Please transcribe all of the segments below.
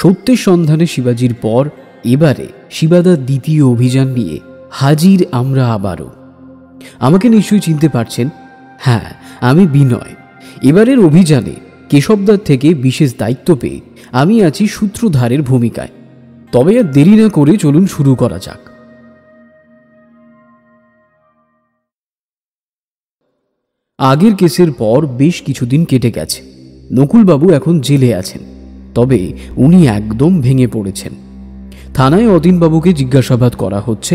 সত্যের সন্ধানে শিবাজির পর এবারে শিবাদার দ্বিতীয় অভিযান নিয়ে হাজির আমরা আবারও। আমাকে নিশ্চয়ই চিনতে পারছেন। হ্যাঁ, আমি বিনয়। এবারের অভিযানে কেশবদার থেকে বিশেষ দায়িত্ব পেয়ে আমি আছি সূত্রধারের ভূমিকায়। তবে আর দেরি না করে চলুন শুরু করা যাক। আগের কেসের পর বেশ কিছুদিন কেটে গেছে। নকুলবাবু এখন জেলে আছেন, তবে উনি একদম ভেঙে পড়েছেন। থানায় অতীনবাবুকে জিজ্ঞাসাবাদ করা হচ্ছে,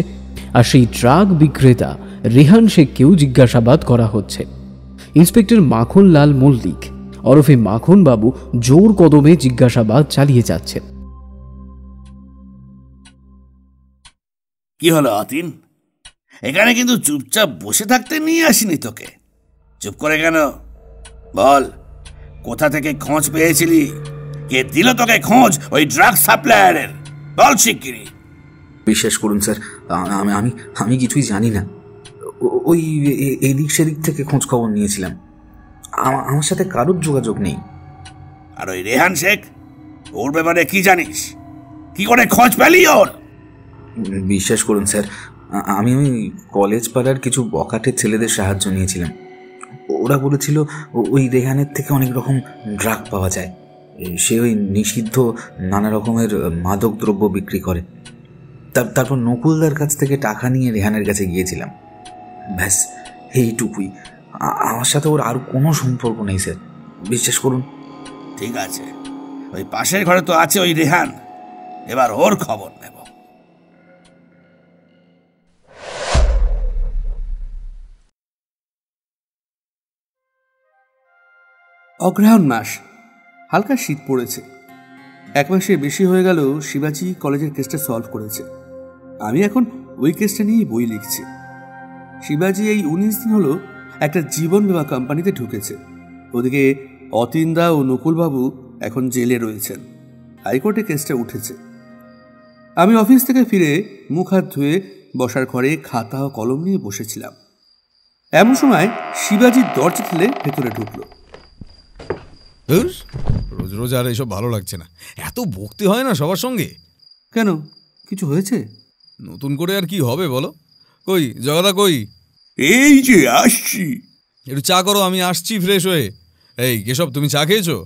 আর সেই ট্রাক বিক্রেতা রেহান শেখকেও জিজ্ঞাসাবাদ করা হচ্ছে। ইন্সপেক্টর মাখনলাল মল্লিক ওরফে মাখনবাবু জোর কদমে জিজ্ঞাসাবাদ চালিয়ে যাচ্ছেন। কি হলো অতীন? এখানে কিন্তু চুপচাপ বসে থাকতে নিয়ে আসিনি তোকে। চুপ করে কেন? বল, কোথা থেকে খোঁজ পেয়েছিলি? কে দিল তোকে খোঁজ ওই ড্রাগ সাপ্লায়ারের? বল শিগগিরি। বিশ্বাস করুন স্যার, আমি কিছুই জানি না। ওই এদিক সেদিক থেকে খোঁজ খবর নিয়েছিলাম। আমার সাথে কারোর যোগাযোগ নেই। আর ওই রেহান শেখ, ওর ব্যাপারে কি জানিস? কি করে খোঁজ পেলি ওর? বিশ্বাস করুন স্যার, আমি ওই কলেজ পাড়ার কিছু বখাটের ছেলেদের সাহায্য নিয়েছিলাম। ওরা বলেছিল ওই রেহানের থেকে অনেক রকম ড্রাগ পাওয়া যায়। সে ওই নিষিদ্ধ নানা রকমের মাদক দ্রব্য বিক্রি করে। তারপর নকুলদার কাছ থেকে টাকা নিয়ে রেহানের কাছে গিয়েছিলাম। ব্যাস এইটুকুই। আমার সাথে ওর আর কোনো সম্পর্ক নেই স্যার, বিশ্বাস করুন। ঠিক আছে, ওই পাশের ঘরে তো আছে ওই রেহান, এবার ওর খবর নেব। অগ্রহায়ণ মাস, হালকা শীত পড়েছে। 1 মাসের বেশি হয়ে গেল শিবাজি কলেজের কেসটা সলভ করেছে। আমি এখন ওই কেসটা নিয়েই বই লিখছি। শিবাজি এই 19 দিন হলো একটা জীবন বীমা কোম্পানিতে ঢুকেছে। ওদিকে অতীনদা ও নকুলবাবু এখন জেলে রয়েছেন। হাইকোর্টে কেসটা উঠেছে। আমি অফিস থেকে ফিরে মুখ হাত ধুয়ে বসার ঘরে খাতা ও কলম নিয়ে বসেছিলাম। এমন সময় শিবাজি দরজা ঠেলে ভেতরে ঢুকলো। রোজ রোজ আর এসব ভালো লাগছে না। এত ভক্তি হয় না সবার সঙ্গে। কেন, কিছু হয়েছে? নতুন করে আর কি হবে বলো? কই জগাদা কই? এই যে আসছি। একটু চা করো, আমি আসছি ফ্রেশ হয়ে। এই কেশব, তুমি চা খেয়েছো?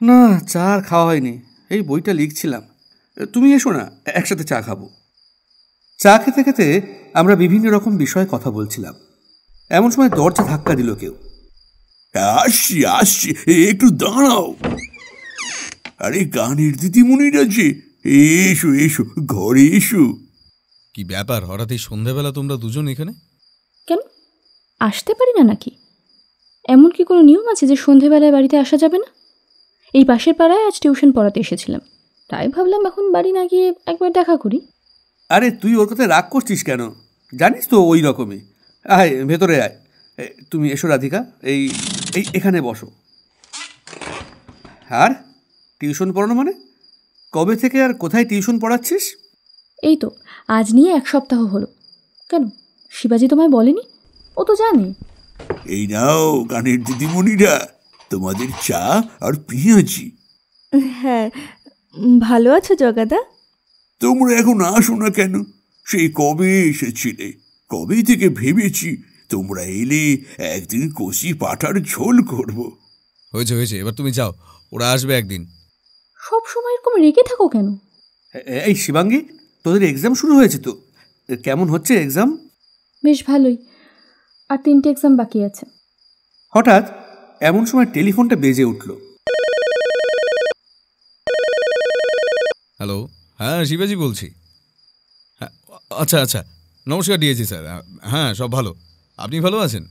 না, চা আর খাওয়া হয়নি, এই বইটা লিখছিলাম। তুমি এসো না, একসাথে চা খাবো। চা খেতে খেতে আমরা বিভিন্ন রকম বিষয়ে কথা বলছিলাম। এমন সময় দরজা ধাক্কা দিল কেউ। আসছি আসছি, একটু দাঁড়াও। আরে গানের দিদিমণিরা যে, এসো এসো, ঘরে এসো। কি ব্যাপার, হঠাৎ এই সন্ধ্যাবেলা তোমরা দুজন এখানে? কেন, আসতে পারি না নাকি? এমন কি কোনো নিয়ম আছে যে সন্ধেবেলায় বাড়িতে আসা যাবে না? এই পাশের পাড়ায় আজ টিউশন পড়াতে এসেছিলাম, তাই ভাবলাম এখন বাড়ি না গিয়ে একবার দেখা করি। আরে তুই ওর কথায় রাগ করছিস কেন? জানিস তো ওই রকমই। আয় ভেতরে আয়। তুমি এসো রাধিকা, এই এখানে বসো। আর টিউশন পড়ানো মানে? কবে থেকে আর কোথায় টিউশন পড়াচ্ছিস? এই তো আজ নিয়ে 1 সপ্তাহ হলো। কেন, শিবাজি তোমায় বলেনি? ও তো জানে। এই নাও গানের দিদিমণিরা, তোমাদের চা আর পেঁয়াজি। হ্যাঁ, ভালো আছো জগাদা? তোমরা এখন আসো না কেন? সেই কবে এসেছিলে, কবে থেকে ভেবেছি তোমরা এলে একদিন কষি পাঠার ঝোল করব। হয়েছে হয়েছে, এবার তুমি যাও, ওরা আসবে একদিন। সব সময় এরকম রেগে থাকো কেন? এই শিবাঙ্গী, তোদের এক্সাম শুরু হয়েছে তো, কেমন হচ্ছে এক্সাম? বেশ ভালোই, আর 3টে এক্সাম বাকি আছে। হঠাৎ এমন সময় টেলিফোনটা বেজে উঠল। হ্যালো, হ্যাঁ শিবাজি বলছি। হ্যাঁ আচ্ছা আচ্ছা, নমস্কার ডিএজি স্যার। হ্যাঁ সব ভালো, আপনি ভালো আছেন?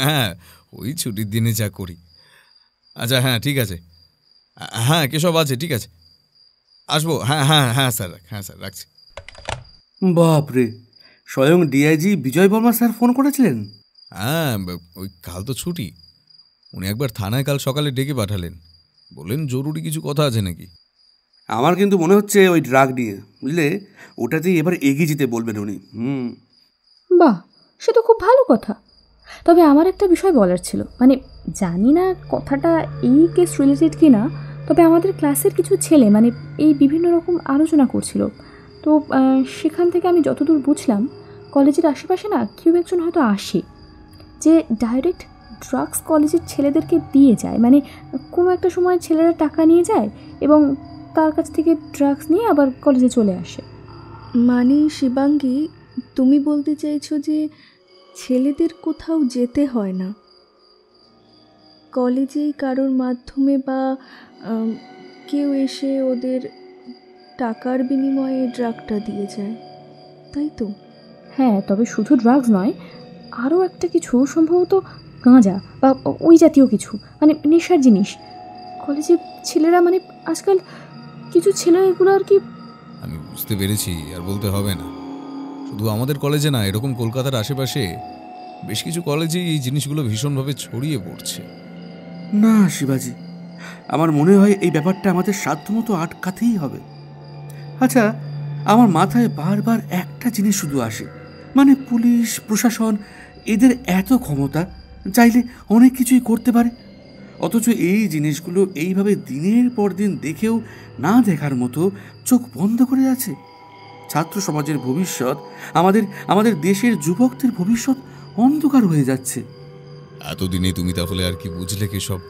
হ্যাঁ, ওই ছুটির দিনে যা করি। আচ্ছা হ্যাঁ ঠিক আছে, হ্যাঁ কেসব আছে, ঠিক আছে আসবো। হ্যাঁ হ্যাঁ হ্যাঁ স্যার, হ্যাঁ স্যার রাখছি। বাপরে, স্বয়ং ডিআইজি বিজয় বর্মা স্যার ফোন করেছিলেন? হ্যাঁ, ওই কাল তো ছুটি, উনি একবার থানায় কাল সকালে ডেকে পাঠালেন, বললেন জরুরি কিছু কথা আছে নাকি। আমার কিন্তু মনে হচ্ছে ওই ড্রাগ নিয়ে, বুঝলে, ওটাতেই এবার এগিয়ে যেতে বলবেন উনি। বাহ, সে তো খুব ভালো কথা। তবে আমার একটা বিষয় বলার ছিল, মানে জানি না কথাটা এই কেস রিলেটেড কি না, তবে আমাদের ক্লাসের কিছু ছেলে মানে এই বিভিন্ন রকম আলোচনা করছিল, তো সেখান থেকে আমি যতদূর বুঝলাম কলেজের আশেপাশে না কেউ একজন হয়তো আসে যে ডাইরেক্ট ড্রাগস কলেজের ছেলেদেরকে দিয়ে যায়, মানে কোনো একটা সময় ছেলেরা টাকা নিয়ে যায় এবং তার কাছ থেকে ড্রাগস নিয়ে আবার কলেজে চলে আসে। মানে শিবাঙ্গী, তুমি বলতে চাইছো যে ছেলেদের কোথাও যেতে হয় না, কলেজেই কারোর মাধ্যমে বা কেউ এসে ওদের টাকার বিনিময়ে ড্রাগটা দিয়ে যায়, তাই তো? হ্যাঁ, তবে শুধু ড্রাগস নয়, আরও একটা কিছু, সম্ভবত গাঁজা বা ওই জাতীয় কিছু, মানে নেশার জিনিস। কলেজের ছেলেরা মানে আজকাল কিছু ছেলে এগুলো আর কি। আমি বুঝতে পেরেছি, আর বলতে হবে না। শুধু আমাদের কলেজে না, এরকম কলকাতার আশেপাশে বেশ কিছু কলেজে এই জিনিসগুলো ভীষণভাবে ছড়িয়ে পড়ছে। না শিবাজি, আমার মনে হয় এই ব্যাপারটা আমাদের সাধ্যমতো আটকাতেই হবে। আচ্ছা, আমার মাথায় বারবার একটা জিনিস শুধু আসে, মানে পুলিশ প্রশাসন এদের এত ক্ষমতা, চাইলে অনেক কিছুই করতে পারে, অথচ এই জিনিসগুলো এইভাবে দিনের পর দিন দেখেও না দেখার মতো চোখ বন্ধ করে আছে। ছাত্র সমাজের ভবিষ্যৎ, আমাদের দেশের যুবকদের ভবিষ্যৎ অন্ধকার হয়ে যাচ্ছে। এতদিনে তুমি তাহলে আর কি বুঝলে কেশব?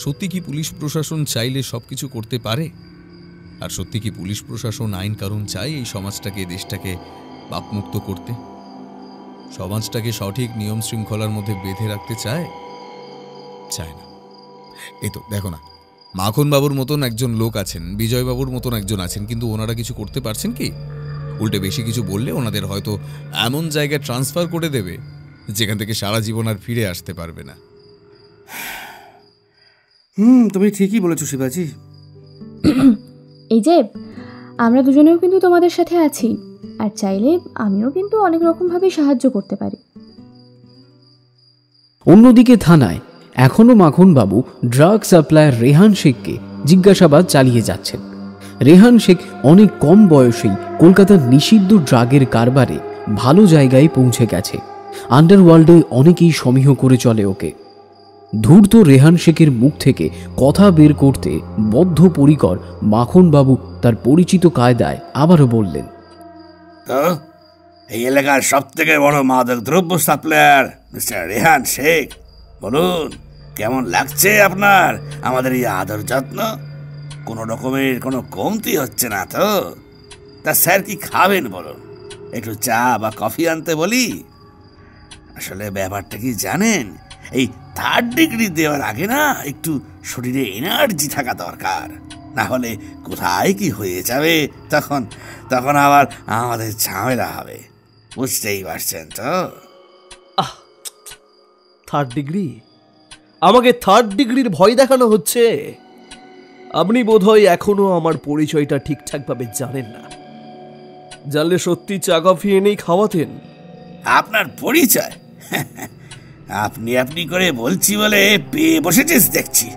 সত্যি কি পুলিশ প্রশাসন চাইলে সবকিছু করতে পারে? আর সত্যি কি পুলিশ প্রশাসন আইন কানুন চায় এই সমাজটাকে, দেশটাকে পাপমুক্ত করতে? সমাজটাকে সঠিক নিয়ম শৃঙ্খলার মধ্যে বেঁধে রাখতে চায়? চায় না। এই তো দেখো না, মাখন বাবুর মতন একজন লোক আছেন, বিজয় বাবুর মতন একজন আছেন, কিন্তু ওনারা কিছু করতে পারছেন কি? উল্টে বেশি কিছু বললে ওনাদের হয়তো এমন জায়গায় ট্রান্সফার করে দেবে যেখান থেকে সারা জীবন আর ফিরে আসতে পারবে না। তুমি ঠিকই বলেছো শিবাজি। এই যে আমরা দুজনেও কিন্তু তোমাদের সাথে আছি, আর চাইলে আমিও কিন্তু অনেক রকমভাবে সাহায্য করতে পারি। অন্যদিকে থানায় এখনও মাখনবাবু ড্রাগ সাপ্লায়ার রেহান শেখকে জিজ্ঞাসাবাদ চালিয়ে যাচ্ছেন। রেহান শেখ অনেক কম বয়সেই কলকাতার নিষিদ্ধ ড্রাগের কারবারে ভালো জায়গায় পৌঁছে গেছে। আন্ডারওয়ার্ল্ডে অনেকেই সমীহ করে চলে ওকে। ধূর্ত রেহান শেখের মুখ থেকে কথা বের করতে বদ্ধপরিকর মাখনবাবু তার পরিচিত কায়দায় আবারও বললেন, তো এই এলাকার সব থেকে বড় মাদক দ্রব্য সাপ্লায়ার মিস্টার রেহান শেখ, বলুন কেমন লাগছে আপনার আমাদের এই আদর যত্ন? কোনো রকমের কোনো কমতি হচ্ছে না তো? তা স্যার কি খাবেন বলুন? একটু চা বা কফি আনতে বলি? আসলে ব্যাপারটা কি জানেন, এই 3rd ডিগ্রি দেওয়ার আগে না একটু শরীরে এনার্জি থাকা দরকার, না হলে কোথায় কি হয়ে যাবে তখন আবার আমাদের ঝামেলা হবে, বুঝতেই পারছেন তো? 3rd degree? আমাকে 3rd ডিগ্রির ভয় দেখানো হচ্ছে? আপনি বোধহয় এখনো আমার পরিচয়টা ঠিকঠাকভাবে জানেন না। জানলে সত্যি চা কফি এনেই খাওয়াতেন। আপনার পরিচয়? আপনি করে বলছি বলে পেয়ে বসেছিস দেখছি।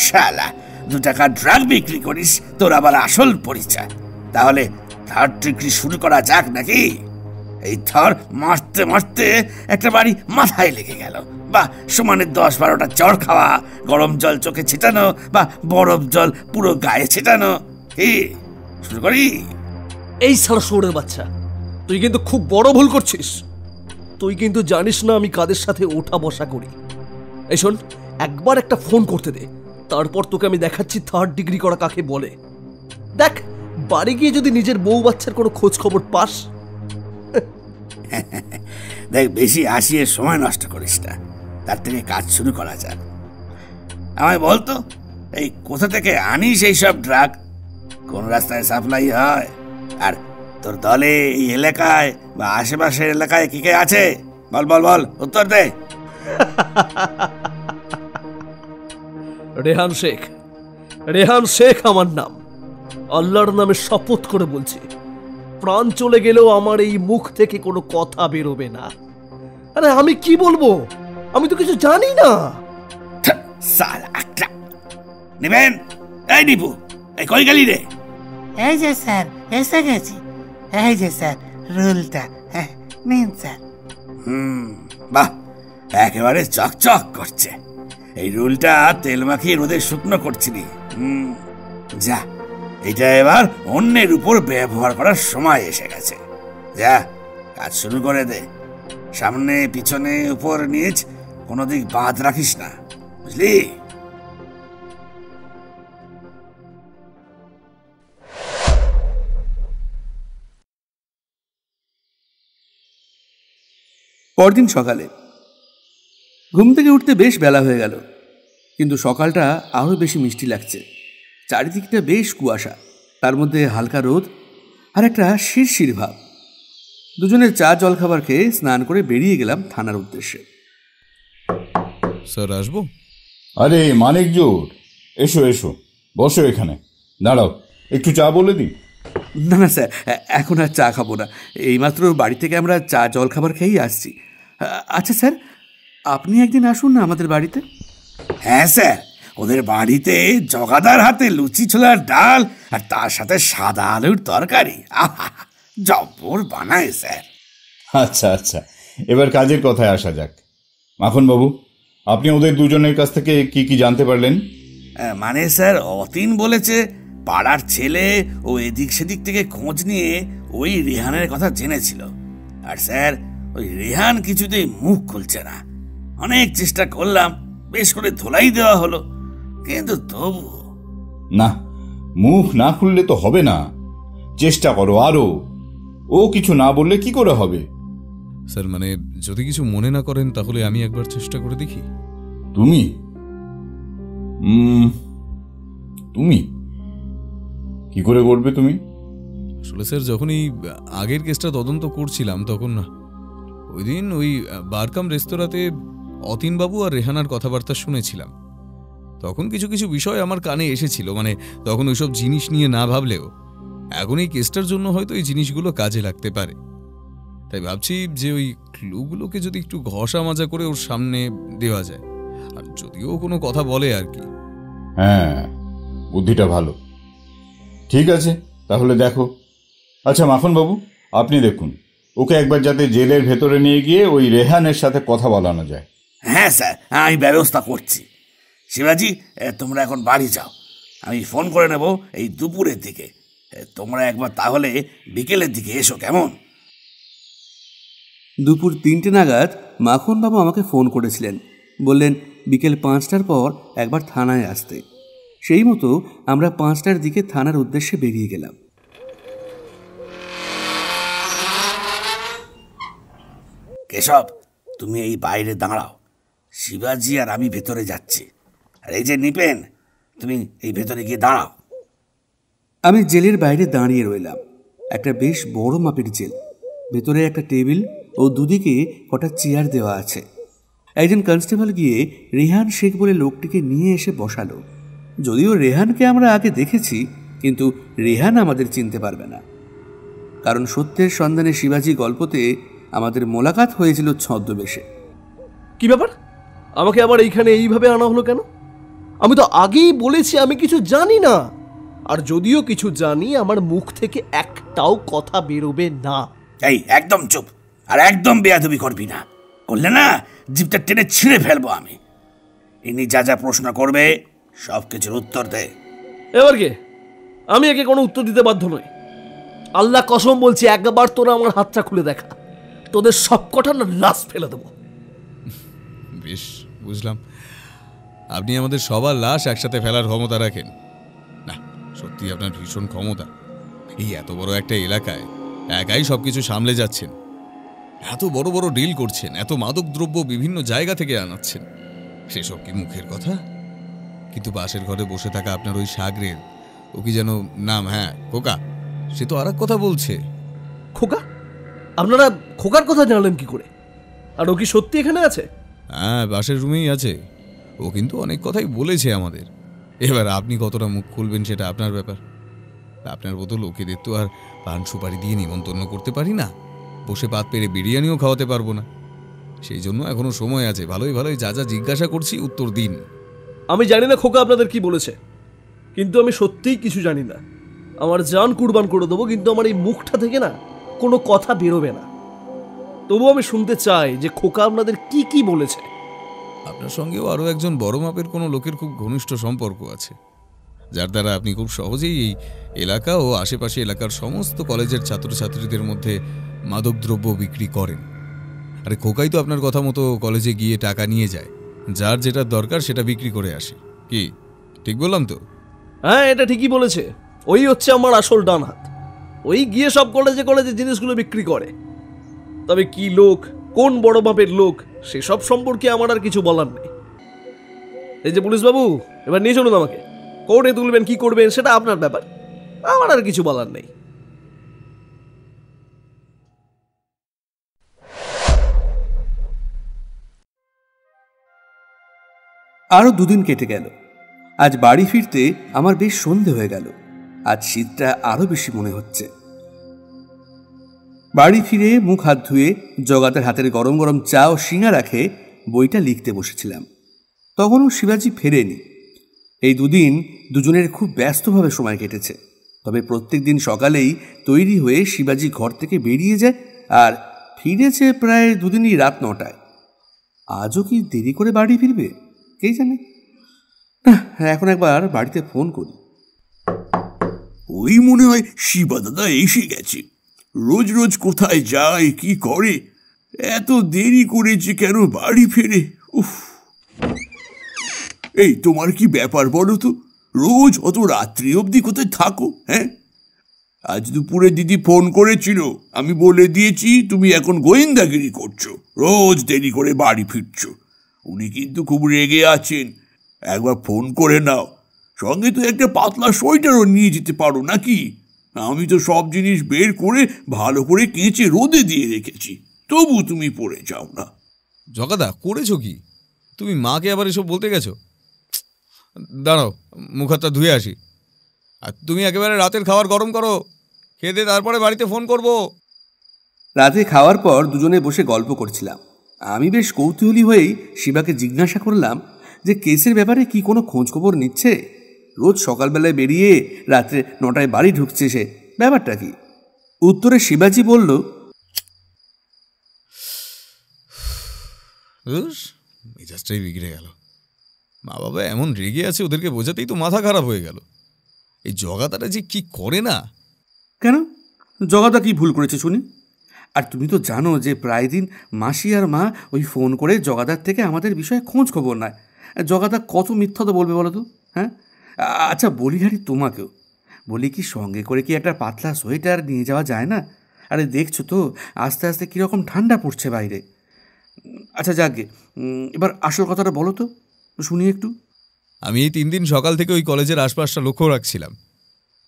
শালা, 2 টাকা ড্রাগ বিক্রি করিস, তোর আবার আসল পরিচয়। তাহলে 3rd ডিগ্রি শুরু করা যাক নাকি? এই ধর, মারতে মারতে একটা বাড়ি মাথায় লেগে গেল, বা সমানে 10-12টা চড় খাওয়া, গরম জল চোখে ছেটানো বা বরফ জল পুরো গায়ে ছেটানো। কি শুরু করি? এই সারা শোরের বাচ্চা, তুই কিন্তু খুব বড় ভুল করছিস। তুই কিন্তু জানিস না আমি কাদের সাথে ওঠা বসা করি। এই শোন, একবার একটা ফোন করতে দে, তারপর তোকে আমি দেখাচ্ছি 3rd ডিগ্রি করা কাকে বলে। দেখ, বাড়ি গিয়ে যদি নিজের বউ বাচ্চার কোনো খোঁজ খবর পাস। দেখ, বেশি আসিয়ে সময় নষ্ট করিস না, তার থেকে কাজ শুরু করা যাক। আমায় বলতো, এই কোথা থেকে আনিস এই সব ড্রাগ? কোন রাস্তায় সাপ্লাই হয়? আর তোর দলে এই এলাকায় বা আশেপাশের এলাকায় কি কে আছে? বল বল বল, উত্তর দে। রেহান শেখ, রেহান শেখ আমার নাম। আল্লাহর নামে শপথ করে বলছি, প্রাণ চলে গেলেও আমার এই মুখ থেকে কোনো কথা বেরোবে না। আরে আমি কি বলবো? আমি তো কিছু জানি না। নেবেন? এই নিপু, এই কই গেলি রে? এই যে স্যার, এসে গেছি। এই যে স্যার রুলটা, নিন স্যার। বাহ, একেবারে চকচক করছে। এই রুলটা তেল মাখিয়ে রোদে শুকনো করছিলি। যা, এটা এবার অন্যের উপর ব্যবহার করার সময় এসে গেছে। যা, কাজ শুরু করে দে। সামনে পিছনে উপর নিচ কোনো দিক বাদ রাখিস না, বুঝলি? পরদিন সকালে ঘুম থেকে উঠতে বেশ বেলা হয়ে গেল, কিন্তু সকালটা আরও বেশি মিষ্টি লাগছে। চারিদিকটা বেশ কুয়াশা, তার মধ্যে হালকা রোদ আর একটা শিরশির ভাব। দুজনের চা জলখাবার খেয়ে স্নান করে বেরিয়ে গেলাম থানার উদ্দেশ্যে। স্যার আসবো? আরে মানিক জোর, এসো এসো, বসো এখানে, দাঁড়াও, একটু চা বলে দিই। না না স্যার, এখন আর চা খাবো না, এইমাত্র বাড়ি থেকে আমরা চা জলখাবার খেয়েই আসছি। আচ্ছা স্যার, আপনি একদিন আসুন না আমাদের বাড়িতে। হ্যাঁ স্যার, ওদের বাড়িতে জগাদার হাতে লুচি ছোলার ডাল আর তার সাথে সাদা আলুর তরকারি, আহা জব্বর বানায় স্যার। আচ্ছা আচ্ছা, এবার কাজের কথায় আসা যাক। মাখনবাবু, আপনি ওদের দুজনের কাছ থেকে কি কি জানতে পারলেন? মানে স্যার, অতীন বলেছে পাড়ার ছেলে ও এদিক সেদিক থেকে খোঁজ নিয়ে ওই রেহানের কথা জেনেছিল। আর স্যার, ওই রেহান কিছুতেই মুখ খুলছে না। অনেক চেষ্টা করলাম, বেশ করে ধোলাই দেওয়া হলো, কিন্তু তবু না, মুখ না খুললে তো হবে না, চেষ্টা করো আরো। ও কিছু না বললে কি করে হবে? স্যার মানে যদি কিছু মনে না করেন তাহলে আমি একবার চেষ্টা করে দেখি। তুমি তুমি কি করে করবে তুমি? আসলে স্যার, যখন এই আগের কেসটা তদন্ত করছিলাম তখন ওই দিন ওই বারকাম রেস্তোরাঁতে অতীনবাবু আর রেহানার কথাবার্তা শুনেছিলাম। তখন কিছু কিছু বিষয় আমার কানে এসেছিল, মানে তখন ওইসব জিনিস নিয়ে না ভাবলেও এখন এই কেসটার জন্য হয়তো এই জিনিসগুলো কাজে লাগতে পারে। তাই ভাবছি যে ওই ক্লুগুলোকে যদি একটু ঘষা মাজা করে ওর সামনে দেওয়া যায়, আর যদিও কোনো কথা বলে আর কি। হ্যাঁ, বুদ্ধিটা ভালো। ঠিক আছে, তাহলে দেখো। আচ্ছা মাখনবাবু, আপনি দেখুন ওকে একবার যাতে জেলের ভেতরে নিয়ে গিয়ে ওই রেহানের সাথে কথা বলানো যায়। হ্যাঁ স্যার, আমি ব্যবস্থা করছি। শিবাজি, তোমরা এখন বাড়ি যাও, আমি ফোন করে নেব এই দুপুরের দিকে। তোমরা একবার তাহলে বিকেলের দিকে এসো, কেমন? দুপুর 3টে নাগাদ মাখনবাবু আমাকে ফোন করেছিলেন, বললেন বিকেল 5টার পর একবার থানায় আসতে। সেই মতো আমরা 5টার দিকে থানার উদ্দেশ্যে বেরিয়ে গেলাম। কেশব, তুমি এই বাইরে দাঁড়াও, শিবাজি আর আমি ভেতরে যাচ্ছি। আর এই যে নিপেন, তুমি এই ভেতরে গিয়ে দাঁড়াও। আমি জেলের বাইরে দাঁড়িয়ে রইলাম। একটা বেশ বড় মাপের জেল, ভেতরে একটা টেবিল ও দুদিকে কটা চেয়ার দেওয়া আছে। একজন কনস্টেবল গিয়ে রেহান শেখ বলে লোকটিকে নিয়ে এসে বসালো। যদিও রেহানকে আমরা আগে দেখেছি, কিন্তু রেহান আমাদের চিনতে পারবে না, কারণ সত্যের সন্ধানে শিবাজি গল্পতে আমাদের মোলাকাত হয়েছিল ছদ্মবেশে। কি ব্যাপার, আমাকে আবার এইখানে এইভাবে আনা হলো কেন? আমি তো আগেই বলেছি আমি কিছু জানি না, আর যদিও কিছু জানি আমার মুখ থেকে একটাও কথা বেরোবে না। এই একদম চুপ, আর একদম বেয়াদবি করবি না, করলে না জিভটা টেনে ছিঁড়ে ফেলবো আমি। ইনি যা যা প্রশ্ন করবে সব কিছুর উত্তর দে। এবার কে? আমি একে কোনো উত্তর দিতে বাধ্য নই। আল্লাহ কসম বলছি, একবার তোরা আমার হাতটা খুলে দেখা, তোদের সব কটা না লাশ ফেলে দেবো। বেশ, বুঝলাম, আপনি আমাদের সবার লাশ একসাথে ফেলার ক্ষমতা রাখেন। না, সত্যি আপনার ভীষণ ক্ষমতা। এই এত বড় একটা এলাকায় একাই সবকিছু সামলে যাচ্ছেন, এত বড় বড় ডিল করছেন, এত মাদক দ্রব্য বিভিন্ন জায়গা থেকে আনাচ্ছেন, সেসব কি মুখের কথা? কিন্তু পাশের ঘরে বসে থাকা আপনার ওই সাগরের, ও কি যেন নাম, হ্যাঁ খোকা, সে তো আর এক কথা বলছে। খোকা? আপনারা খোকার কথা জানলেন কি করে? আর ও কি সত্যি এখানে আছে? হ্যাঁ, পাশের রুমেই আছে। ও কিন্তু অনেক কথাই বলেছে আমাদের। এবার আপনি কতটা মুখ খুলবেন সেটা আপনার ব্যাপার। আপনার মতো লোকেদের তো আর পান সুপারি দিয়ে নিমন্ত্রণ করতে পারি না, বসে পাত পেরে বিরিয়ানিও খাওয়াতে পারবো না। সেই জন্য এখনো সময় আছে, ভালোই ভালোই যা যা জিজ্ঞাসা করছি উত্তর দিন। আমি জানি না খোকা আপনাদের কি বলেছে, কিন্তু আমি সত্যিই কিছু জানি না। আমার জান কুরবান করে দেবো, কিন্তু আমার এই মুখটা থেকে না কোনো কথা বেরোবে না। তবু আমি শুনতে চাই যে খোকা আপনাদের কি কি বলেছে। আপনার সঙ্গেও আরও একজন বড় মাপের কোনো লোকের খুব ঘনিষ্ঠ সম্পর্ক আছে, যার দ্বারা আপনি খুব সহজেই এই এলাকা ও আশেপাশে এলাকার সমস্ত কলেজের ছাত্রছাত্রীদের মধ্যে মাদকদ্রব্য বিক্রি করেন। আরে খোকাই তো আপনার কথা মতো কলেজে গিয়ে টাকা নিয়ে যায়, যার যেটা দরকার সেটা বিক্রি করে আসে। কি ঠিক বললাম তো? হ্যাঁ, এটা ঠিকই বলেছে। ওই হচ্ছে আমার আসল ডান হাত। ওই গিয়ে সব কলেজে কলেজে জিনিসগুলো বিক্রি করে। তবে কি লোক, কোন বড় মাপের লোক, সেসব সম্পর্কে আমার আর কিছু বলার নেই। এই যে পুলিশ বাবু, এবার নিয়ে চলুন আমাকে। কোর্টে তুলবেন, কি করবেন সেটা আপনার ব্যাপার, আমার আর কিছু বলার নেই। আরও দুদিন কেটে গেল। আজ বাড়ি ফিরতে আমার বেশ সন্ধে হয়ে গেল। আজ শীতটা আরও বেশি মনে হচ্ছে। বাড়ি ফিরে মুখ হাত ধুয়ে জগাতের হাতের গরম গরম চা ও সিঙাড়া খেয়ে বইটা লিখতে বসেছিলাম। তখনও শিবাজি ফেরেনি। এই দুদিন দুজনের খুব ব্যস্তভাবে সময় কেটেছে। তবে প্রত্যেক দিন সকালেই তৈরি হয়ে শিবাজি ঘর থেকে বেরিয়ে যায় আর ফিরেছে প্রায় দুদিনই রাত 9টায়। আজও কি দেরি করে বাড়ি ফিরবে কে জানে। এখন একবার বাড়িতে ফোন করি। ওই মনে হয় শিবা দাদা এসে গেছে। রোজ রোজ কোথায় যায়, কি করে, এত দেরি করেছে কেন বাড়ি ফেরে? উফ, এই তোমার কি ব্যাপার বলো তো? রোজ অত রাত্রি অবধি কোথায় থাকো? হ্যাঁ, আজ দুপুরে দিদি ফোন করেছিল, আমি বলে দিয়েছি তুমি এখন গোয়েন্দাগিরি করছো, রোজ দেরি করে বাড়ি ফিরছো। উনি কিন্তু খুব রেগে আছেন। একবার ফোন করে নাও, সঙ্গে তো একটা পাতলা সোয়েটারও নিয়ে যেতে পারো নাকি? আমি তো সব জিনিস বের করে ভালো করে কেচে রোদে দিয়ে রেখেছি, তবু তুমি পরে যাও না। জগাদা, করেছো কি? তুমি মাকে আবার এসব বলতে গেছো? দাঁড়াও, মুখ হাতটা ধুয়ে আসি। আর তুমি একেবারে রাতের খাবার গরম করো, খেয়ে দিয়ে তারপরে বাড়িতে ফোন করবো। রাতে খাওয়ার পর দুজনে বসে গল্প করছিলাম। আমি বেশ কৌতূহলী হয়েই শিবাকে জিজ্ঞাসা করলাম যে কেসের ব্যাপারে কি কোনো খোঁজ খবর নিচ্ছে। রোজ সকালবেলায় বেরিয়ে রাত্রে 9টায় বাড়ি ঢুকছে, সে ব্যাপারটা কি? উত্তরে শিবাজি বলল, মেজাজটাই বিগড়ে গেল। মা বাবা এমন রেগে আছে, ওদেরকে বোঝাতেই তো মাথা খারাপ হয়ে গেল। এই জগাদাটা যে কি করে না। কেন জগাদা কি ভুল করেছে শুনি? আর তুমি তো জানো যে প্রায় দিন মাসি আর মা ওই ফোন করে জগাদার থেকে আমাদের বিষয়ে খোঁজ খবর নেয়। জগাদা কত মিথ্যা তো বলবে বলো তো? হ্যাঁ, আচ্ছা বলি হারি তোমাকেও, বলি কি সঙ্গে করে কি একটা পাতলা সোয়েটার নিয়ে যাওয়া যায় না? আরে দেখছো তো আস্তে আস্তে কীরকম ঠান্ডা পড়ছে বাইরে। আচ্ছা যাকগে, এবার আসল কথাটা বলো তো শুনি একটু। আমি এই 3 দিন সকাল থেকে ওই কলেজের আশপাশটা লক্ষ্য রাখছিলাম।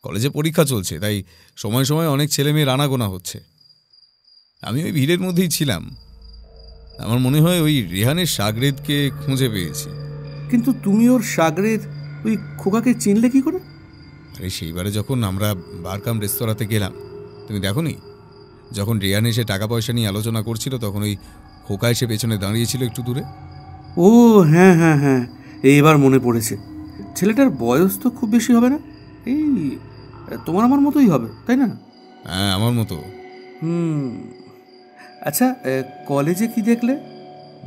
কলেজে পরীক্ষা চলছে, তাই সময় সময় অনেক ছেলে মেয়ের আনাগোনা হচ্ছে। আমি ওই ভিড়ের মধ্যেই ছিলাম। আমার মনে হয় ওই রেহানের সাগরেদকে খুঁজে পেয়েছি। কিন্তু তুমি ওর সাগরেদ ওই খোকাকে চিনলে কি করে? আরে সেইবারে যখন আমরা বারকাম রেস্তোরাঁতে গেলাম, তুমি দেখোনি? যখন রেহান এসে টাকা পয়সা নিয়ে আলোচনা করছিল, তখন ওই খোকা এসে পেছনে দাঁড়িয়েছিল একটু দূরে। ও হ্যাঁ হ্যাঁ হ্যাঁ, এইবার মনে পড়েছে। ছেলেটার বয়স তো খুব বেশি হবে না, এই তোমার আমার মতোই হবে, তাই না? হ্যাঁ, আমার মতো। আচ্ছা, কলেজে কি দেখলে?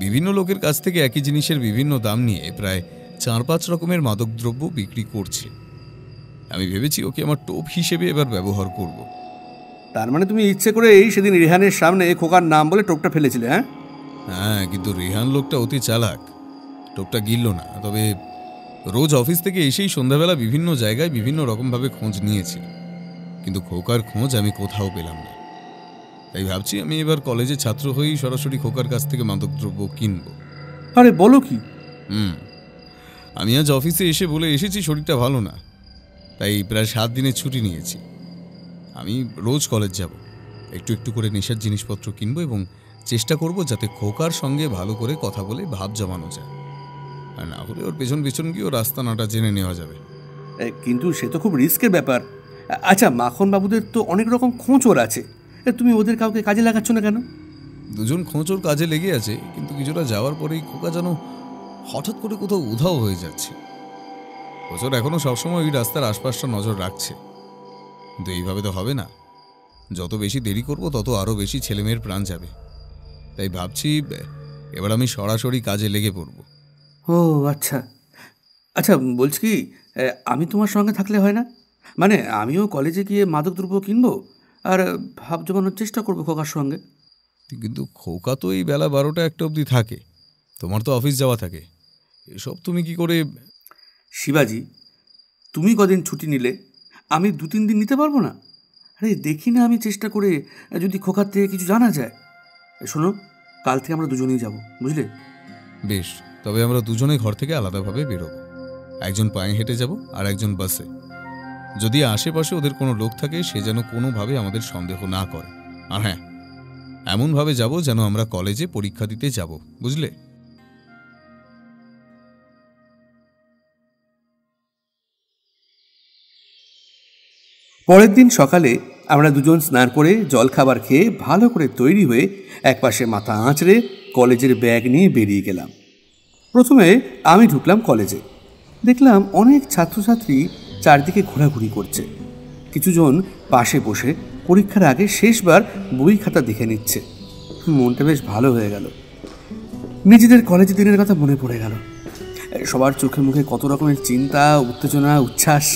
বিভিন্ন লোকের কাছ থেকে একই জিনিসের বিভিন্ন দাম নিয়ে প্রায় 4-5 রকমের মাদকদ্রব্য বিক্রি করছে। আমি ভেবেছি ওকে আমার টোপ হিসেবে এবার ব্যবহার করব। তার মানে তুমি ইচ্ছে করে এই সেদিন রেহানের সামনে খোকার নাম বলে টোপটা ফেলেছিলে? হ্যাঁ হ্যাঁ, কিন্তু রেহান লোকটা অতি চালাক, টোপটা গিলল না। তবে রোজ অফিস থেকে এসেই সন্ধ্যাবেলা বিভিন্ন জায়গায় বিভিন্ন রকমভাবে খোঁজ নিয়েছি, কিন্তু খোকার খোঁজ আমি কোথাও পেলাম না। তাই ভাবছি আমি এবার কলেজে ছাত্র হয়েই সরাসরি খোকার কাছ থেকে মাদকদ্রব্য কিনব। আরে বলো কি? আমি আজ অফিসে এসে বলে এসেছি শরীরটা ভালো না, তাই প্রায় 7 দিনের ছুটি নিয়েছি। আমি রোজ কলেজ যাব, একটু একটু করে নেশার জিনিসপত্র কিনবো এবং চেষ্টা করব যাতে খোকার সঙ্গে ভালো করে কথা বলে ভাব জমানো যায়। আর না হলে ওর পেছন পেছন গিয়ে ওর রাস্তানাটা জেনে নেওয়া যাবে। কিন্তু সে তো খুব রিস্কের ব্যাপার। আচ্ছা, মাখন বাবুদের তো অনেক রকম খোঁচর আছে, তুমি ওদের কাউকে কাজে লাগাচ্ছ না কেন? 2জন খোঁচর কাজে লেগে আছে, কিন্তু কিছুটা যাওয়ার পরেই খোকা যেন হঠাৎ করে কোথাও উধাও হয়ে যাচ্ছে। খোঁচর এখনো সবসময় ওই রাস্তার আশপাশটা নজর রাখছে, কিন্তু এইভাবে তো হবে না। যত বেশি দেরি করব তত আরও বেশি ছেলেমেয়ের প্রাণ যাবে। তাই ভাবছি এবার আমি সরাসরি কাজে লেগে পড়ব। ও আচ্ছা আচ্ছা, বলছি কি, আমি তোমার সঙ্গে থাকলে হয় না? মানে আমিও কলেজে গিয়ে মাদকদ্রব্য কিনবো আর ভাব জমানোর চেষ্টা করবো খোকার সঙ্গে। কিন্তু খোকা তো এই বেলা 12টা 1টা অবধি থাকে, তোমার তো অফিস যাওয়া থাকে, এসব তুমি কি করে? শিবাজি, তুমি কদিন ছুটি নিলে, আমি 2-3 দিন নিতে পারবো না? আরে দেখি না আমি চেষ্টা করে যদি খোকার থেকে কিছু জানা যায়। শোনো, কাল থেকে আমরা দুজনেই যাব, বুঝলে? বেশ, তবে আমরা দুজনে ঘর থেকে আলাদাভাবে বেরোবো, একজন পায়ে হেঁটে যাব আর একজন বাসে। যদি আশেপাশে ওদের কোনো লোক থাকে সে যেন কোনোভাবে আমাদের সন্দেহ না করে। আর হ্যাঁ, এমনভাবে যাব যেন আমরা কলেজে পরীক্ষা দিতে যাব, বুঝলে? পরের দিন সকালে আমরা দুজন স্নান করে জলখাবার খেয়ে ভালো করে তৈরি হয়ে একপাশে মাথা আঁচড়ে কলেজের ব্যাগ নিয়ে বেরিয়ে গেলাম। প্রথমে আমি ঢুকলাম কলেজে। দেখলাম অনেক ছাত্রছাত্রী চারদিকে ঘোরাঘুরি করছে। কিছুজন পাশে বসে পরীক্ষার আগে শেষবার বই খাতা দেখে নিচ্ছে। মনটা বেশ ভালো হয়ে গেল। নিজেদের কলেজ দিনের কথা মনে পড়ে গেল। সবার চোখে মুখে কত রকমের চিন্তা, উত্তেজনা, উচ্ছ্বাস।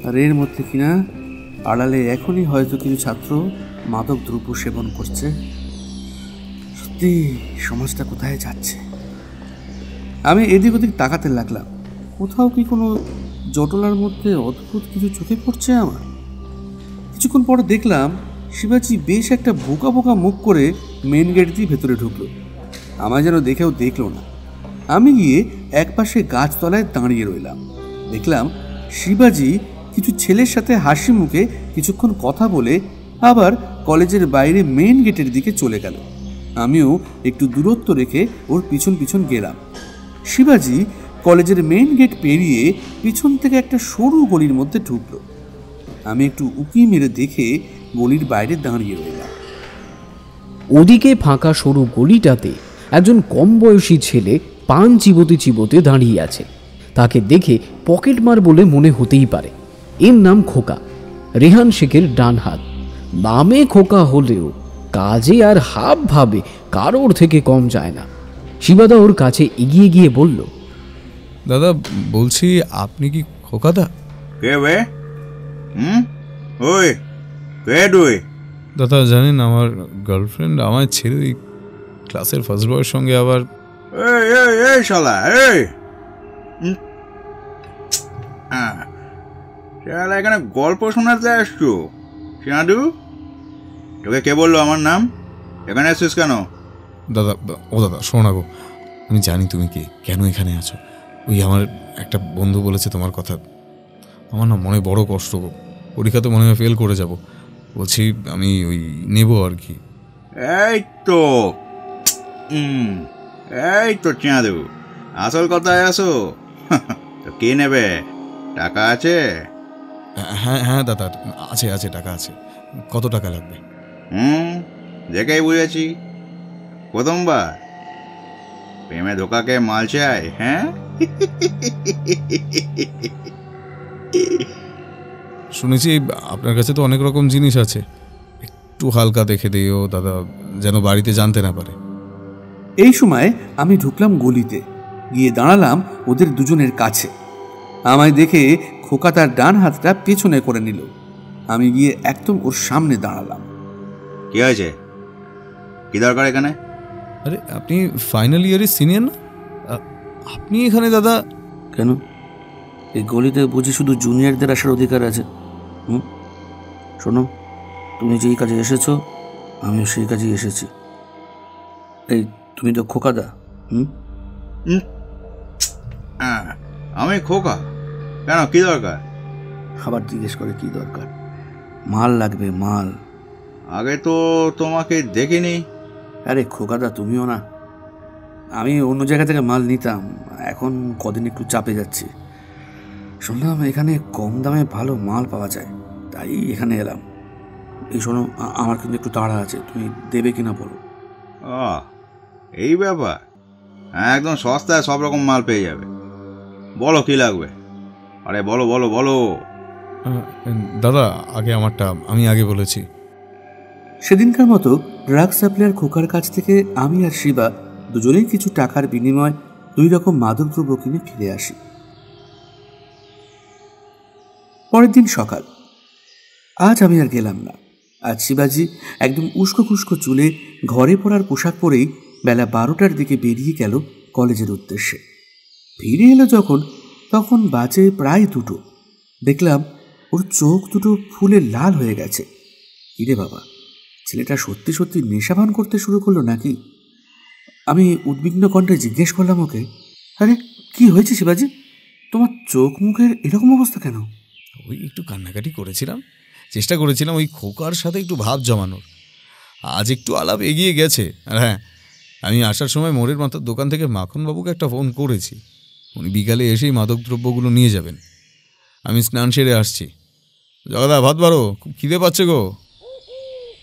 আর এর মধ্যে কিনা আড়ালে এখনই হয়তো কিছু ছাত্র মাদক দ্রব্য সেবন করছে। সত্যি সমাজটা কোথায় যাচ্ছে? আমি এদিক ওদিক তাকাতে লাগলাম। কোথাও কি কোনো জটলার মধ্যে অদ্ভুত কিছু চোখে পড়ছে আমার? কিছুক্ষণ পরে দেখলাম শিবাজি বেশ একটা বোকা বোকা মুখ করে মেন গেট দিয়ে ভেতরে ঢুকলো। আমায় যেন দেখেও দেখলো না। আমি গিয়ে একপাশে গাছতলায় দাঁড়িয়ে রইলাম। দেখলাম শিবাজি কিছু ছেলের সাথে হাসি মুখে কিছুক্ষণ কথা বলে আবার কলেজের বাইরে মেন গেটের দিকে চলে গেল। আমিও একটু দূরত্ব রেখে ওর পিছন পিছন গেলাম। শিবাজি কলেজের মেন গেট পেরিয়ে পিছন থেকে একটা সরু গলির মধ্যে ঢুকলো। আমি একটু উকি মেরে দেখে গলির বাইরে দাঁড়িয়ে রইলাম। ওদিকে ফাঁকা সরু গলিটাতে একজন কম বয়সী ছেলে পান চিবোতে চিবোতে দাঁড়িয়ে আছে। তাকে দেখে পকেটমার বলে মনে হতেই পারে। এর নাম খোকা, রেহান শেখের ডান হাত। নামে খোকা হলেও কাজে আর হাব ভাবে কারোর থেকে কম যায় না। শিবাদা ওর কাছে এগিয়ে গিয়ে বলল, দাদা বলছি, আপনি কি খোকাদা? কে বে? ওই কে তুই? দাদা জানেন, আমার গার্লফ্রেন্ড আমায় ছেড়ে ওই ক্লাসের ফার্স্ট বয়ের সঙ্গে আবার। এই শালা, এই শালা এখানে গল্প শোনাতে আসছো? সিনাদু, তোকে কে বললো আমার নাম? এখানে আসছিস কেন? দাদা, ও দাদা শোনা গো, আমি জানি তুমি কে, কেন এখানে আছো। ওই আমার একটা বন্ধু বলেছে তোমার কথা। আমার না মনে বড় কষ্ট গো, পরীক্ষাতে মনে হয় ফেল করে যাব। বলছি আমি ওই নেব আর কি। এই তো চিনাদু, আসল কথায় আসো। তো কে নেবে? টাকা আছে? হ্যাঁ হ্যাঁ দাদা, আছে আছে, টাকা আছে। কত টাকা লাগবে? দেখেই বুঝেছি প্রথমবার প্রেমে ধোকাকে মাল চাই। হ্যাঁ, শুনেছি আপনার কাছে তো অনেক রকম জিনিস আছে, একটু হালকা দেখে দিও দাদা, যেন বাড়িতে জানতে না পারে। এই সময় আমি ঢুকলাম গলিতে, গিয়ে দাঁড়ালাম ওদের দুজনের কাছে। আমায় দেখে খোকা তার ডান হাতটা পেছনে করে নিল। আমি গিয়ে একদম ওর সামনে দাঁড়ালাম। কি হয়েছে? কি দরকার এখানে? আরে আপনি ফাইনাল ইয়ারের সিনিয়র না? আপনি এখানে দাদা? কেন, এই গলিতে বুঝি শুধু জুনিয়রদের আসার অধিকার আছে? শোনো, তুমি যেই কাজে এসেছো আমিও সেই কাজেই এসেছি। এই তুমি তো খোকাদা? আমি খোকা? কেন, কি দরকার? আবার জিজ্ঞেস করে কি দরকার? মাল লাগবে, মাল। আগে তো তোমাকে দেখিনি। আরে খোকাদা, তুমিও না। আমি অন্য জায়গা থেকে মাল নিতাম, এখন কদিন একটু চাপে যাচ্ছি। শুনলাম এখানে কম দামে ভালো মাল পাওয়া যায়, তাই এখানে এলাম। এই শোনো, আমার কিন্তু একটু তাড়া আছে, তুমি দেবে কিনা বলো। এই ব্যাপার? হ্যাঁ, একদম সস্তায় সব রকম মাল পেয়ে যাবে। বলো কি লাগবে? আরে বলো বলো বলো। দাদা আগে আমারটা, আমি আগে বলেছি। সেদিনকার মতো ড্রাগ সাপ্লায়ার খোকার কাছ থেকে আমি আর শিবা দুজনেই কিছু টাকার বিনিময় 2 রকম মাদকদ্রব্য কিনে ফিরে আসি। পরের দিন সকাল। আজ আমি আর গেলাম না। আজ শিবাজি একদম উস্কো খুস্কো চুলে ঘরে পরার পোশাক পরেই বেলা 12টার দিকে বেরিয়ে গেল কলেজের উদ্দেশ্যে। ফিরে এলো যখন, তখন বাজে প্রায় 2টো। দেখলাম ওর চোখ দুটো ফুলে লাল হয়ে গেছে। কিরে বাবা, ছেলেটা সত্যি সত্যি নেশাভান করতে শুরু করলো নাকি? আমি উদ্বিগ্ন কণ্ঠে জিজ্ঞেস করলাম ওকে, আরে কি হয়েছে শিবাজি, তোমার চোখ মুখের এরকম অবস্থা কেন? ওই একটু কান্নাকাটি করেছিলাম, চেষ্টা করেছিলাম ওই খোকার সাথে একটু ভাব জমানোর। আজ একটু আলাপ এগিয়ে গেছে। আর হ্যাঁ, আমি আসার সময় মোড়ের মাথার দোকান থেকে মাখনবাবুকে একটা ফোন করেছি। উনি বিকালে এসেই মাদকদ্রব্যগুলো নিয়ে যাবেন। আমি স্নান সেরে আসছি। জগদা, ভাত বাড়ো, খুব খিদে পাচ্ছে গো।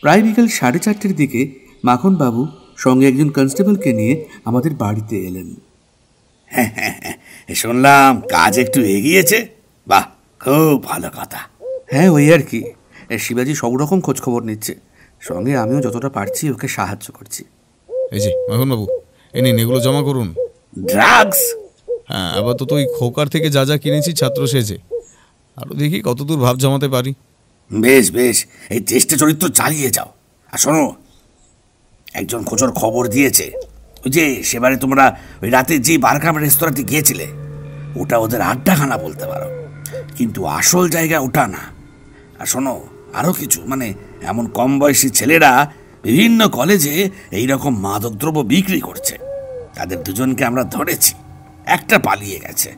প্রায় বিকাল 4:30টার দিকে মাখনবাবু সঙ্গে একজন কনস্টেবলকে নিয়ে আমাদের বাড়িতে এলেন। হ্যাঁ, শুনলাম কাজ একটু এগিয়েছে। বাহ, খুব ভালো কথা। হ্যাঁ, ওই আর কি। শিবাজি সব রকম খোঁজখবর নিচ্ছে, সঙ্গে আমিও যতটা পারছি ওকে সাহায্য করছি। এই যে মাখনবাবু, এ নিন, এগুলো জমা করুন। ড্রাগস? হ্যাঁ, আপাতত ওই খোকার থেকে যা যা কিনেছি ছাত্র সেজে, আরও দেখি কতদূর ভাব জমাতে পারি। বেশ বেশ, এই চেষ্টা চরিত্র চালিয়ে যাও। আর শোনো, একজন খোঁজর খবর দিয়েছে, ওই যে সেবারে তোমরা ওই রাতে যে বারকাম রেস্তোরাঁতে গিয়েছিলে, ওটা ওদের আড্ডাখানা বলতে পারো, কিন্তু আসল জায়গা ওটা না। আর শোনো, আরও কিছু, মানে এমন কম বয়সী ছেলেরা বিভিন্ন কলেজে এইরকম মাদকদ্রব্য বিক্রি করছে। তাদের 2জনকে আমরা ধরেছি, একটা পালিয়ে গেছে।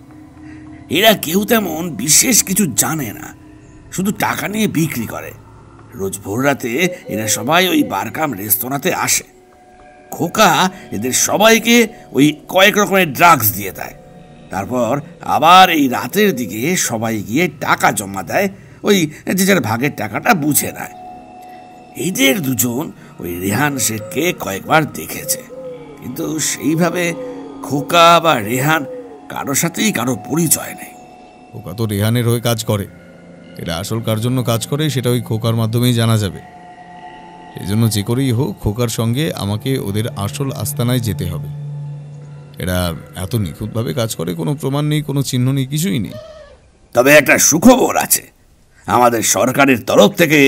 এরা কেউ তেমন বিশেষ কিছু জানে না, শুধু টাকা নিয়ে বিক্রি করে। রোজ ভোর রাতে এরা সবাই ওই বারকাম রেস্তোরাঁতে আসে। খোকা এদের সবাইকে ওই কয়েক রকমের ড্রাগস দিয়ে দেয়। তারপর আবার এই রাতের দিকে সবাই গিয়ে টাকা জমা দেয়, ওই যে যার ভাগের টাকাটা বুঝে নেয়। এদের 2জন ওই রেহান শেখকে কয়েকবার দেখেছে, কিন্তু সেইভাবে খোকা বা রেহান কারোর সাথেই কারো পরিচয় নেই। খোকা তো রেহানের হয়ে কাজ করে, এরা আসল কার জন্য কাজ করে সেটা ওই খোকার মাধ্যমেই জানা যাবে। সেই জন্য যে করেই হোক খোকার সঙ্গে আমাকে ওদের আসল আস্তানায় যেতে হবে। এরা এত নিখুঁতভাবে কাজ করে, কোনো প্রমাণ নেই, কোনো চিহ্ন নেই, কিছুই নেই। তবে একটা সুখবর আছে, আমাদের সরকারের তরফ থেকে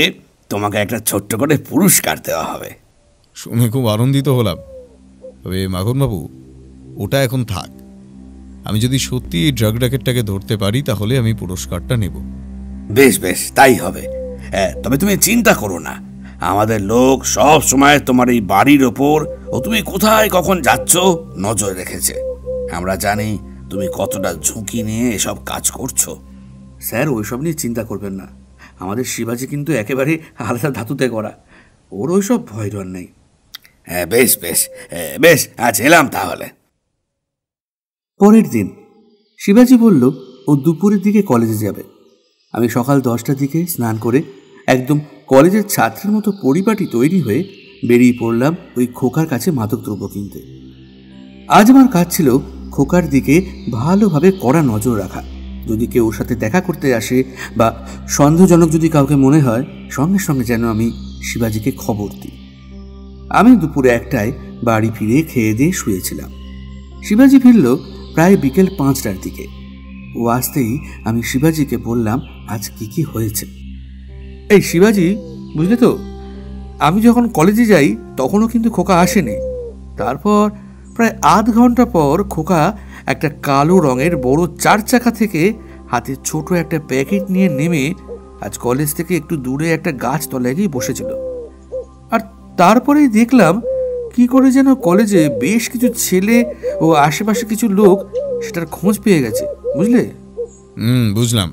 তোমাকে একটা ছোট্ট করে পুরস্কার দেওয়া হবে। শুনে খুব আনন্দিত হলাম। তবে মাখনবাবু, ওটা এখন থাক। আমি যদি সত্যি এই ড্রাগ র্যাকেটটাকে ধরতে পারি তাহলে আমি পুরস্কারটা নেব। বেশ বেশ, তাই হবে। তবে তুমি চিন্তা করো না, আমাদের লোক সব সময় তোমার এই বাড়ির ওপর ও তুমি কোথায় কখন যাচ্ছ নজর রেখেছে। আমরা জানি তুমি কতটা ঝুঁকি নিয়ে এসব কাজ করছো। স্যার, ওইসব নিয়ে চিন্তা করবেন না। আমাদের শিবাজি কিন্তু একেবারে আলাদা ধাতুতে করা, ওর ওইসব ভয় ডর নেই। হ্যাঁ, বেশ বেশ বেশ, আজ এলাম তাহলে। পরের দিন শিবাজি বলল ও দুপুরের দিকে কলেজে যাবে। আমি সকাল 10টার দিকে স্নান করে একদম কলেজের ছাত্রের মতো পরিপাটি তৈরি হয়ে বেরিয়ে পড়লাম ওই খোকার কাছে মাদকদ্রব্য কিনতে। আজ আমার কাজ ছিল খোকার দিকে ভালোভাবে কড়া নজর রাখা। যদি কেউ ওর সাথে দেখা করতে আসে বা সন্দেহজনক যদি কাউকে মনে হয়, সঙ্গে সঙ্গে যেন আমি শিবাজিকে খবর দিই। আমি দুপুরে 1টায় বাড়ি ফিরে খেয়ে দিয়ে শুয়েছিলাম। শিবাজি ফিরল প্রায় বিকেল 5টার দিকে। ও আসতেই আমি শিবাজিকে বললাম আজ কি কি হয়েছে। এই শিবাজি, বুঝলে তো, আমি যখন কলেজে যাই তখনও কিন্তু খোকা আসেনি। তারপর প্রায় আধ ঘন্টা পর খোকা একটা কালো রঙের বড় 4 চাকা থেকে হাতে ছোট একটা প্যাকেট নিয়ে নেমে আজ কলেজ থেকে একটু দূরে একটা গাছ তলায় গিয়ে বসেছিল। আর তারপরেই দেখলাম কি করে যেন কলেজে বেশ কিছু ছেলে ও আশেপাশে কিছু লোক সেটার খোঁজ পেয়ে গেছে, বুঝলে? বুঝলাম।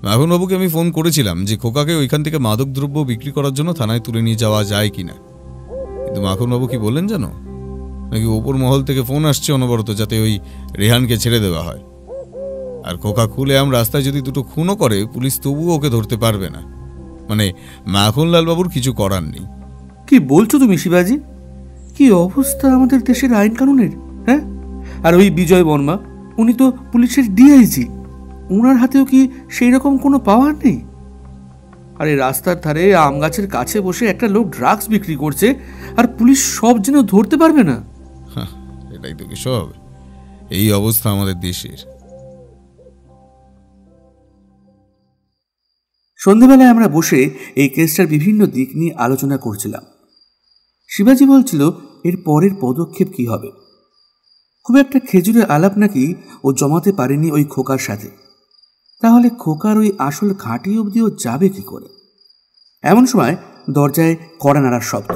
মাখনবাবুকে আমি ফোন করেছিলাম যে খোকাকে ওইখান থেকে মাদকদ্রব্য বিক্রি করার জন্য থানায় তুলে নিয়ে যাওয়া যায় কিনা, কিন্তু মাখনবাবু কি বললেন জানো, নাকি ওপর মহল থেকে ফোন আসছে অনবরত যাতে ওই রেহানকে ছেড়ে দেওয়া হয়। আর খোকা খুলে রাস্তায় যদি 2টো খুনও করে পুলিশ তবুও ওকে ধরতে পারবে না। মানে মাখনলাল বাবুর কিছু করার নেই। কি বলছো তুমি শিবাজি? কি অবস্থা আমাদের দেশের আইন কানুনের, হ্যাঁ? আর ওই বিজয় বর্মা, উনি তো পুলিশের ডিআইজি, ওনার হাতেও কি সেই রকম কোনো পাওয়ার নেই? আরে রাস্তার ধারে আম গাছের কাছে বসে একটা লোক ড্রাগস বিক্রি করছে আর পুলিশ সব যেন ধরতে পারবে না। এটাই তো কি সব? এই অবস্থা আমাদের দেশের। সন্ধেবেলায় আমরা বসে এই কেসটার বিভিন্ন দিক নিয়ে আলোচনা করছিলাম। শিবাজি বলছিল এর পরের পদক্ষেপ কি হবে। খুব একটা খেজুরের আলাপ নাকি ও জমাতে পারেনি ওই খোকার সাথে। তাহলে খোকার ওই আসল ঘাঁটি অবধিও যাবে কি করে? এমন সময় দরজায় কড়া নাড়ার শব্দ।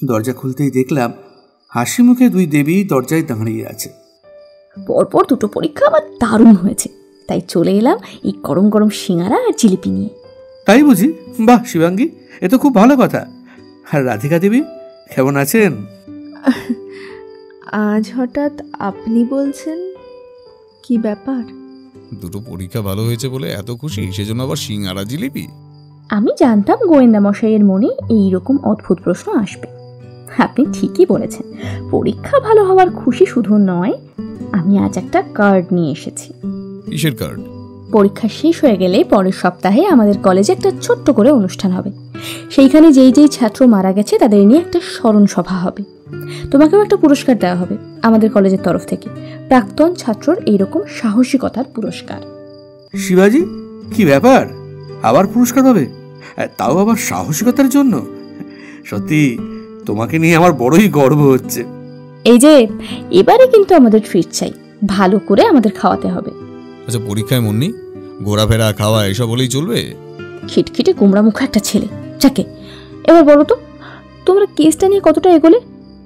দরজা খুলতেই দেখলাম হাসি মুখে দুই দেবী দরজায় দাঁড়িয়ে আছে। পরপর দুটো পরীক্ষা আমার দারুণ হয়েছে, তাই চলে এলাম এই গরম গরম সিঙ্গারা আর জিলিপি নিয়ে। তাই বুঝি? বাহ শিবাঙ্গী, এ তো খুব ভালো কথা। আর রাধিকা দেবী কেমন আছেন? আজ হঠাৎ আপনি বলছেন, কি ব্যাপার? দুটো পরীক্ষা ভালো হয়েছে বলে এত খুশি, সেজন্য আবার সিঙ্গারা জিলিপি? আমি জানতাম গোয়েন্দা মশাইয়ের মনে এইরকম অদ্ভুত প্রশ্ন আসবে। আপনি ঠিকই বলেছেন, পরীক্ষা ভালো হওয়ার খুশি শুধু নয়, আমি আজ একটা কার্ড নিয়ে এসেছি। কিসের কার্ড? পরীক্ষা শেষ হয়ে গেলে পরের সপ্তাহে আমাদের কলেজে একটা ছোট্ট করে অনুষ্ঠান হবে। সেইখানে যেই যেই ছাত্র মারা গেছে তাদের নিয়ে একটা স্মরণ সভা হবে। তোমাকেও একটা পুরস্কার দেওয়া হবে আমাদের কলেজের তরফ থেকে, প্রাক্তন ছাত্রর এইরকম সাহসিকতার পুরস্কার। শিবাজি, কি ব্যাপার? আবার পুরস্কার পাবে, তাও আবার সাহসিকতার জন্য? সত্যি তোমাকে নিয়ে আমার বড়ই গর্ব হচ্ছে। এই যে এবারে কিন্তু আমাদের ট্রিট চাই, ভালো করে আমাদের খাওয়াতে হবে। আচ্ছা, পরীক্ষায় মন নেই, ঘোরাফেরা খাওয়া এসব হলেই চলবে? খিটখিটে কুমড়া মুখা একটা ছেলে। যাকে এবার বলো তো, তোমরা কেসটা নিয়ে কতটা এগোলে?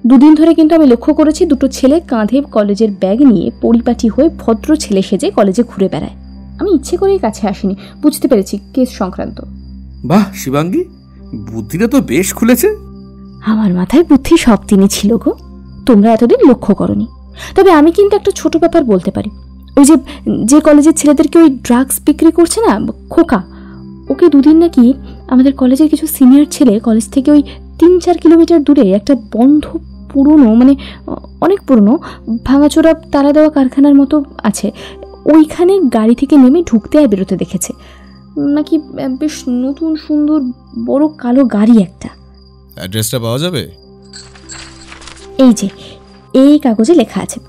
দুদিন ধরে কিন্তু আমি লক্ষ্য করেছি দুটো ছেলে কাঁধে কলেজের ব্যাগ নিয়ে পরিপাটি হয়ে ভদ্র ছেলে সেজে কলেজে ঘুরে বেড়ায়। আমি ইচ্ছে করেই কাছে আসিনি, বুঝতে পেরেছি কেস সংক্রান্ত। বাহ শিবাঙ্গী, বুদ্ধিটা তো বেশ খুলেছে। আমার মাথায় বুদ্ধি সব দিনই ছিল গো, তোমরা এতদিন লক্ষ্য করনি। তবে আমি কিন্তু একটা ছোট ব্যাপার বলতে পারি। ওই যে কলেজের ছেলেদেরকে ওই ড্রাগস বিক্রি করছে না খোকা, ওকে দুদিন নাকি আমাদের কলেজের কিছু সিনিয়র ছেলে কলেজ থেকে ওই 3-4 কিলোমিটার দূরে একটা বন্ধ পুরনো, মানে অনেক পুরনো ভাঙাচোরা তালা দেওয়া কারখানার মতো আছে, ওইখানে গাড়ি থেকে নেমে ঢুকতে আর বেরোতে দেখেছে। নাকি বেশ নতুন সুন্দর বড় কালো গাড়ি একটা। অ্যাড্রেসটা পাওয়া যাবে? এই যে এই কাগজে লেখা আছে।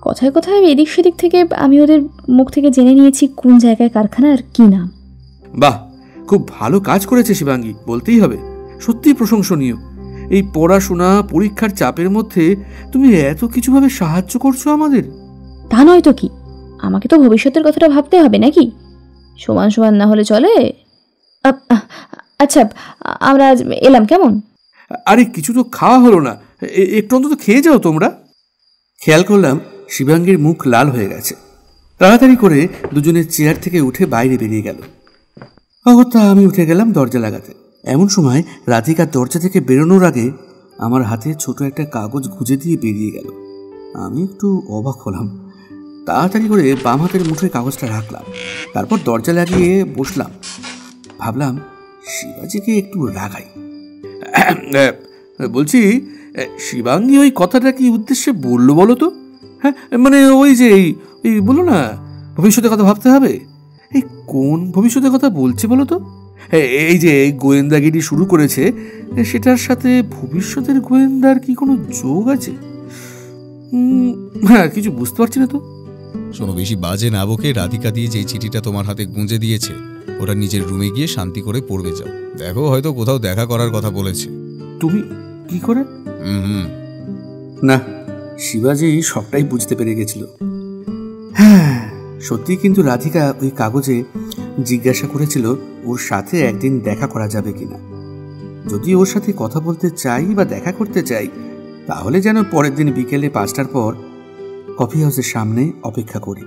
কথায় কথায় এদিক সেদিক থেকে আমি ওদের মুখ থেকে জেনে নিয়েছি কোন জায়গায় কারখানা আর কি নাম। বাহ, খুব ভালো কাজ করেছে শিবাঙ্গী, বলতেই হবে। সত্যি প্রশংসনীয়। এই পড়াশোনা পরীক্ষার চাপের মধ্যে তুমি এত কিছুভাবে সাহায্য করছো আমাদের। তা নয় তো কি, আমাকে তো ভবিষ্যতের কথাটা ভাবতে হবে নাকি? সমান সমান না হলে চলে? আচ্ছা, আমরা এলাম কেমন? আরে কিছু তো খাওয়া হলো না, একটু অন্তত খেয়ে যাও তোমরা। খেয়াল করলাম শিবাঙ্গীর মুখ লাল হয়ে গেছে। তাড়াতাড়ি করে দুজনের চেয়ার থেকে উঠে বাইরে বেরিয়ে গেল। অগত্যা আমি উঠে গেলাম দরজা লাগাতে। এমন সময় রাধিকা দরজা থেকে বেরোনোর আগে আমার হাতে ছোট একটা কাগজ গুঁজে দিয়ে বেরিয়ে গেল। আমি একটু অবাক হলাম। তাড়াতাড়ি করে বাম হাতের মুঠোয় কাগজটা রাখলাম, তারপর দরজা লাগিয়ে বসলাম। ভাবলাম শিবাজিকে একটু রাগাই। বলছি, শিবাঙ্গী ওই কথাটা কি উদ্দেশ্যে বললো বলো তো? হ্যাঁ, মানে ওই যে এই বলো না ভবিষ্যতের কথা ভাবতে হবে। এই কোন ভবিষ্যতের কথা বলছে বলো তো? এই যে গোয়েন্দাগিরি শুরু করেছে, সেটার সাথে ভবিষ্যতের গোয়েন্দার কি কোনো যোগ আছে? হ্যাঁ, কিছু বুঝতে পারছি না তো। শোনো, বেশি বাজে না বকে রাধিকা দিয়ে যে চিঠিটা তোমার হাতে গুঁজে দিয়েছে ওটা নিজের রুমে গিয়ে শান্তি করে পড়বে যাও। দেখো, হয়তো কোথাও দেখা করার কথা বলেছে। তুমি কি করে? না, শিবাজি সবটাই বুঝতে পেরে গেছিল। হ্যাঁ, সত্যি কিন্তু রাধিকা ওই কাগজে জিজ্ঞাসা করেছিল ওর সাথে একদিন দেখা করা যাবে কিনা। যদি ওর সাথে কথা বলতে চাই বা দেখা করতে চাই, তাহলে যেন পরের দিন বিকেলে 5টার পর কফি হাউসের সামনে অপেক্ষা করি।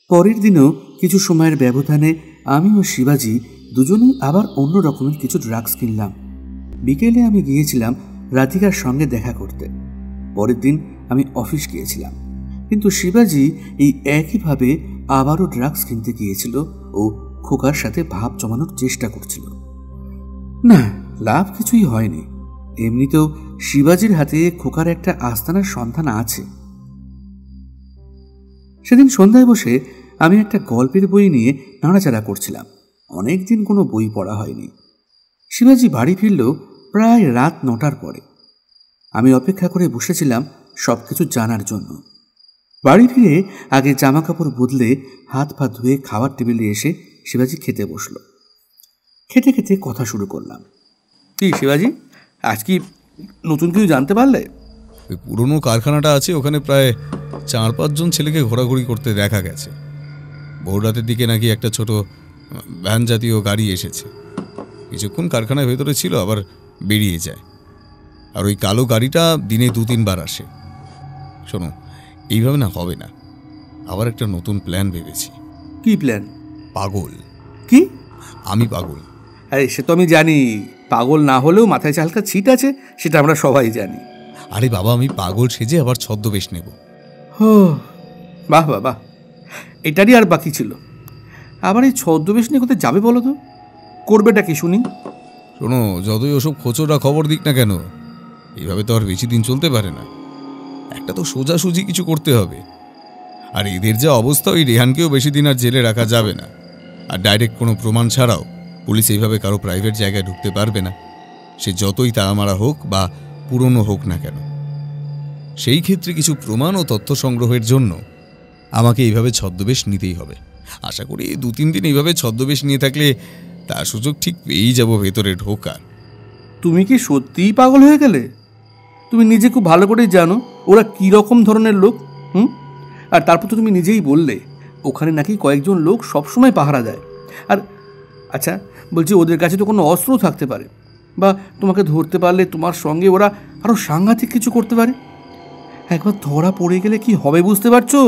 পরের দিনও কিছু সময়ের ব্যবধানে আমি ও শিবাজি দুজনেই আবার অন্য রকমের কিছু ড্রাগস কিনলাম। বিকেলে আমি গিয়েছিলাম রাধিকার সঙ্গে দেখা করতে। পরের দিন আমি অফিস গিয়েছিলাম, কিন্তু শিবাজি এই একইভাবে আবারও ড্রাগস কিনতে গিয়েছিল ও খোকার সাথে ভাব জমানোর চেষ্টা করছিল। না, লাভ কিছুই হয়নি। এমনিতেও শিবাজির হাতে খোকার একটা আস্তানার সন্ধান আছে। সেদিন সন্ধ্যায় বসে আমি একটা গল্পের বই নিয়ে নাড়াচাড়া করছিলাম। অনেক দিন কোনো বই পড়া হয়নি। শিবাজি বাড়ি ফিরল প্রায় রাত 9টার পরে। আমি অপেক্ষা করে বসেছিলাম সব কিছু জানার জন্য। বাড়ি ফিরে আগে জামা কাপড় বদলে হাত পা ধুয়ে খাবার টেবিলে এসে শিবাজি খেতে বসল। খেতে খেতে কথা শুরু করলাম। কি শিবাজি, আজ কি নতুন কিছু জানতে পারলে? ওই পুরনো কারখানাটা আছে, ওখানে প্রায় 4-5 জন ছেলেকে ঘোরাঘুরি করতে দেখা গেছে। ভোর রাতের দিকে নাকি একটা ছোট ভ্যান জাতীয় গাড়ি এসেছে, কিছুক্ষণ কারখানার ভেতরে ছিল, আবার বেরিয়ে যায়। আর ওই কালো গাড়িটা দিনে 2-3 বার আসে। শোনো, এইভাবে না হবে না, আবার একটা নতুন প্ল্যান ভেবেছি। কি প্ল্যান? পাগল। কি? আমি পাগল? আরে সে তো আমি জানি, পাগল না হলেও মাথায় হালকা ছিট আছে, সেটা আমরা সবাই জানি। আরে বাবা, আমি পাগল সেজে আবার ছদ্মবেশ নেব। ও বাহ বাবা, এটারই আর বাকি ছিল। আবার এই ছদ্মবেশ নিয়ে কোথায় যাবে বলো তো? করবেটা কি শুনি? শোনো, যতই ওসব খোঁচরা খবর দিক না কেন, এইভাবে তো আর বেশি দিন চলতে পারে না। একটা তো সোজাসুজি কিছু করতে হবে। আর এদের যা অবস্থা, ওই রেহানকেও বেশি দিন আর জেলে রাখা যাবে না। আর ডাইরেক্ট কোনো প্রমাণ ছাড়াও পুলিশ এইভাবে কারো প্রাইভেট জায়গায় ঢুকতে পারবে না, সে যতই তাড়ামারা হোক বা পুরনো হোক না কেন। সেই ক্ষেত্রে কিছু প্রমাণ ও তথ্য সংগ্রহের জন্য আমাকে এইভাবে ছদ্মবেশ নিতেই হবে। আশা করি 2-3 দিন এইভাবে ছদ্মবেশ নিয়ে থাকলে তার সুযোগ ঠিক পেয়েই যাব ভেতরে ঢোকার। তুমি কি সত্যিই পাগল হয়ে গেলে? তুমি নিজে খুব ভালো করেই জানো ওরা কী রকম ধরনের লোক। আর তারপর তো তুমি নিজেই বললে ওখানে নাকি কয়েকজন লোক সবসময় পাহারা দেয়। আর আচ্ছা বলছি, ওদের কাছে তো কোনো অস্ত্র থাকতে পারে, বা তোমাকে ধরতে পারলে তোমার সঙ্গে ওরা আরও সাংঘাতিক কিছু করতে পারে। একবার ধরা পড়ে গেলে কি হবে বুঝতে পারছো?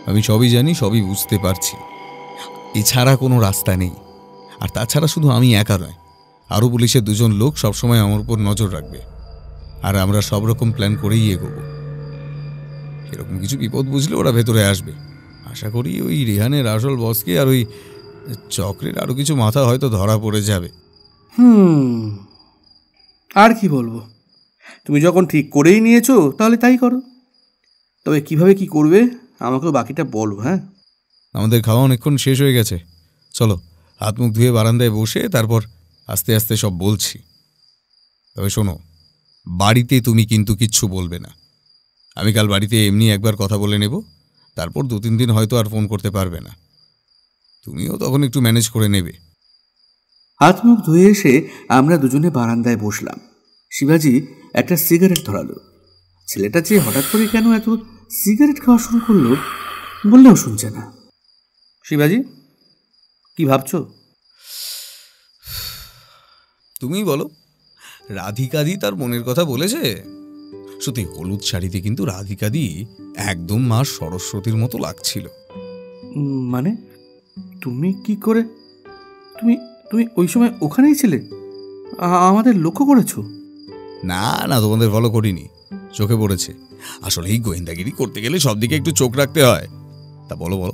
আমি সবই জানি, সবই বুঝতে পারছি। এছাড়া কোনো রাস্তা নেই। আর তাছাড়া শুধু আমি একা নয়, আরও পুলিশের 2 জন লোক সবসময় আমার উপর নজর রাখবে। আর আমরা সব রকম প্ল্যান করেই এগোবো। এরকম কিছু বিপদ বুঝলে ওরা ভেতরে আসবে। আশা করি ওই রেহানের আসল বসকে আর ওই চক্রের আরও কিছু মাথা হয়তো ধরা পড়ে যাবে। আর কি বলবো, তুমি যখন ঠিক করেই নিয়েছো তাহলে তাই করো। তবে কিভাবে কি করবে আমাকেও বাকিটা বলো। হ্যাঁ, আমাদের খাওয়া অনেকক্ষণ শেষ হয়ে গেছে, চলো হাত মুখ ধুয়ে বারান্দায় বসে তারপর আস্তে আস্তে সব বলছি। তবে শোনো, বাড়িতে তুমি কিন্তু কিচ্ছু বলবে না। আমি কাল বাড়িতে এমনি একবার কথা বলে নেব, তারপর 2-3 দিন হয়তো আর ফোন করতে পারবে না। তুমিও তখন একটু ম্যানেজ করে নেবে। হাত মুখ ধুয়ে এসে আমরা দুজনে বারান্দায় বসলাম। শিবাজি একটা সিগারেট ধরালো। ছেলেটা যে হঠাৎ করে কেন এত সিগারেট খাওয়া শুরু করলো বললেও শুনছে না। শিবাজি, কি ভাবছো? তুমিই বলো। রাধিকাদি তার মনের কথা বলেছে। সত্যি হলুদ শাড়িতে কিন্তু রাধিকাদি একদম মা সরস্বতীর মতো লাগছিল। মানে তুমি কি করে, তুমি তুমি ওই সময় ওখানেই ছিলে? আমাদের লক্ষ্য করেছো? না না, তোমাদের ফলো করিনি, চোখে পড়েছে। আসলে এই গোয়েন্দাগিরি করতে গেলে সব দিকে একটু চোখ রাখতে হয়। তা বলো বলো,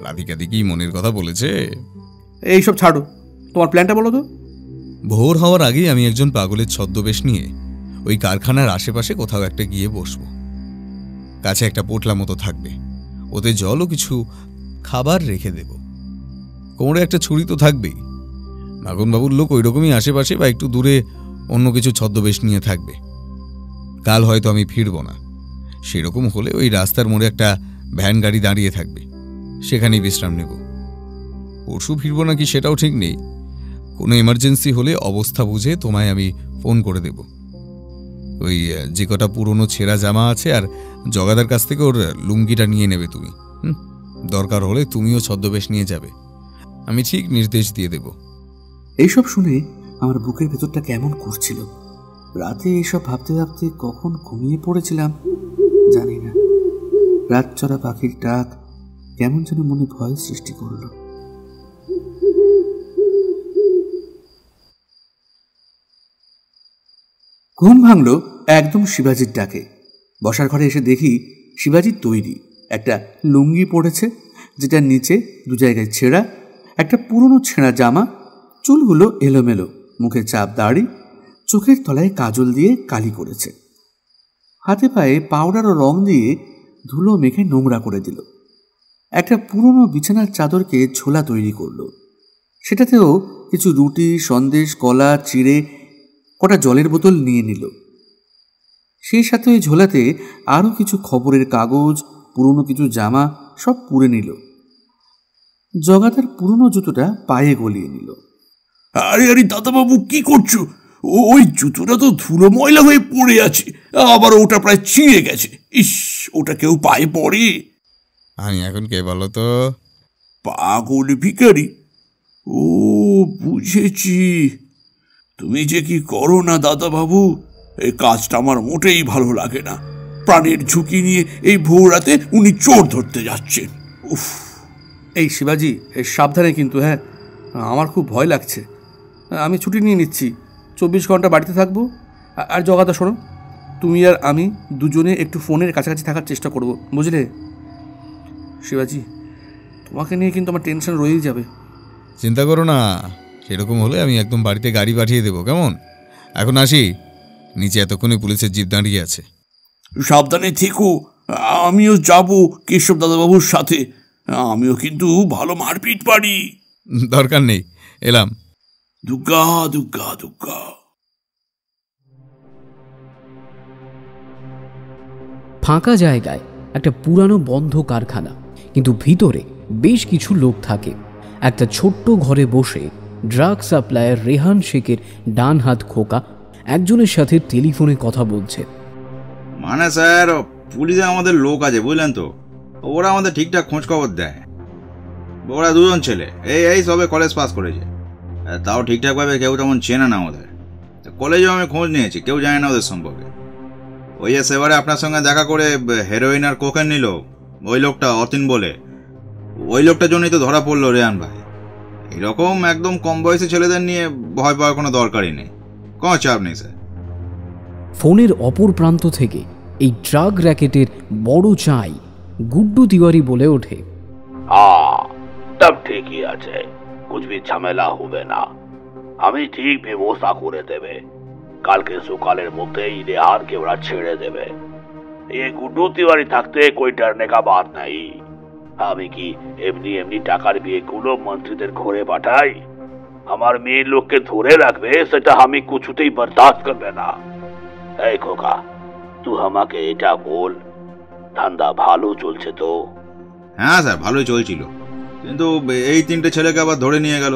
রাধিকাদি কি মনের কথা বলেছে? এইসব ছাড়ো, তোমার প্ল্যানটা বলো তো। ভোর হওয়ার আগেই আমি একজন পাগলের ছদ্মবেশ নিয়ে ওই কারখানার আশেপাশে কোথাও একটা গিয়ে বসবো। কাছে একটা পোটলা মতো থাকবে, ওতে জল ও কিছু খাবার রেখে দেব। কোমরে একটা ছুরি তো থাকবেই। মাখনবাবুর লোক ওই রকমই আশেপাশে বা একটু দূরে অন্য কিছু ছদ্মবেশ নিয়ে থাকবে। কাল হয়তো আমি ফিরব না, সেরকম হলে ওই রাস্তার মোড়ে একটা ভ্যান গাড়ি দাঁড়িয়ে থাকবে, সেখানেই বিশ্রাম নেব। পরশু ফিরব নাকি সেটাও ঠিক নেই। কোনো এমার্জেন্সি হলে অবস্থা বুঝে তোমায় আমি ফোন করে দেব। ওই যে কটা পুরনো ছেঁড়া জামা আছে আর জগাদার কাছ থেকে ওর লুঙ্গিটা নিয়ে নেবে তুমি। দরকার হলে তুমিও ছদ্মবেশ নিয়ে যাবে, আমি ঠিক নির্দেশ দিয়ে দেব। এইসব শুনে আমার বুকের ভেতরটা কেমন করছিল। রাতে এইসব ভাবতে ভাবতে কখন ঘুমিয়ে পড়েছিলাম জানি না। রাত চড়া পাখির ডাক কেমন যেন মনে ভয় সৃষ্টি করলো। ঘুম ভাঙলো একদম শিবাজির ডাকে। বসার ঘরে এসে দেখি শিবাজির তৈরি একটা লুঙ্গি পড়েছে, যেটার নিচে 2 জায়গায় ছেঁড়া, একটা পুরনো ছেঁড়া জামা, চুলগুলো এলোমেলো, মুখে চাপ দাড়ি, চোখের তলায় কাজল দিয়ে কালি করেছে, হাতে পায়ে পাউডার ও রং দিয়ে ধুলো মেখে নোংরা করে দিল। একটা পুরনো বিছানার চাদরকে ঝোলা তৈরি করলো, সেটাতেও কিছু রুটি, সন্দেশ, কলা, চিড়ে, কটা জলের বোতল নিয়ে নিল। সেই সাথে ওই ঝোলাতে আরও কিছু খবরের কাগজ, পুরনো কিছু জামা সব পুড়ে নিল। জগা তার পুরনো জুতোটা পায়ে গলিয়ে নিল। আরে আরে দাদাবাবু, কি করছো? ওই জুতোটা তো ধুলো ময়লা হয়ে পড়ে আছে, আবার ওটা প্রায় ছিঁড়ে গেছে। ইস, ওটা কেউ পায়ে পড়ে? আমি এখন কে বলো তো? পাগল ভিখারি। ও, বুঝেছি। তুমি যে কি করো না দাদাবাবু, এই কাজটা আমার মোটেই ভালো লাগে না। প্রাণের ঝুঁকি নিয়ে এই ভোর রাতে উনি চোর ধরতে যাচ্ছেন। উফ! এই শিবাজি, সাবধানে কিন্তু। হ্যাঁ, আমার খুব ভয় লাগছে। আমি ছুটি নিয়ে নিচ্ছি, 24 ঘন্টা বাড়িতে থাকবো। আর জগাদা, শোনো, তুমি আর আমি দুজনে একটু ফোনের কাছাকাছি থাকার চেষ্টা করব, বুঝলে? শিবাজি, তোমাকে নিয়ে কিন্তু আমার টেনশন রয়েই যাবে। চিন্তা করো না, সেরকম হলে আমি একদম বাড়িতে গাড়ি পাঠিয়ে দেবো। কেমন? এখন আসি, নিচে এতক্ষণে পুলিশের জিপ দাঁড়িয়ে আছে। সাবধানে থেকো। আমিও যাব কেশব দাদাবাবুর সাথে। আমিও কিন্তু ভালো মারপিট পারি। দরকার নেই, এলাম। দুগ্গা দুগ্গা দুগ্গা। ফাঁকা জায়গায় একটা পুরানো বন্ধ কারখানা, কিন্তু ভিতরে বেশ কিছু লোক থাকে। একটা ছোট্ট ঘরে বসে ড্রাগ সাপ্লায়ার রেহান শেখের ডান হাত খোকা একজনের সাথে টেলিফোনে কথা বলছে। মানে স্যার, পুলিশে আমাদের লোক আছে, বুঝলেন তো? ওরা আমাদের ঠিকঠাক খোঁজ খবর দেয়। ওরা দুজন ছেলে, এই সবে কলেজ পাস করেছে, তাও ঠিকঠাকভাবে কেউ তেমন চেনে না ওদের। কলেজেও আমি খোঁজ নিয়েছি, কেউ জানে না ওদের সম্পর্কে। ওই যে সেবারে আপনার সঙ্গে দেখা করে হেরোইন আর কোকেন নিল ওই লোকটা, অতীন বলে, ওই লোকটার জন্যই তো ধরা পড়লো রেহান ভাই। এরকম একদম কম বয়সী ছেলেদের নিয়ে ভয় পাওয়ার কোনো দরকারই নেই, কোনো চাপ নেই স্যার। ফোনের অপর প্রান্ত থেকে এই ড্রাগ র্যাকেটের বড় চাই গুড্ডু তিওয়ারি বলে ওঠে, তব ঠিকই আছে, কুছ ভি ঝামেলা হবে না, আমি ঠিক ব্যবস্থা করে দেবে। কালকে সকালের মধ্যেই রেহানকে ওরা ছেড়ে দেবে। এই গুড্ডু তিওয়ারি থাকতে কোই ডরনে কা বাত নাই। আমি কি এমনি এমনি টাকার বিয়েগুলো মন্ত্রীদের ঘরে পাঠাই? আমার মেয়ে লোককে ধরে রাখবে, সেটা আমি কিছুতেই বরদাস্ত করবে না। এই খোকা, তুই আমাকে এটা বল, ধান্দা ভালো চলছে তো? হ্যাঁ স্যার, ভালোই চলছিল, কিন্তু এই 3টে ছেলেকে আবার ধরে নিয়ে গেল।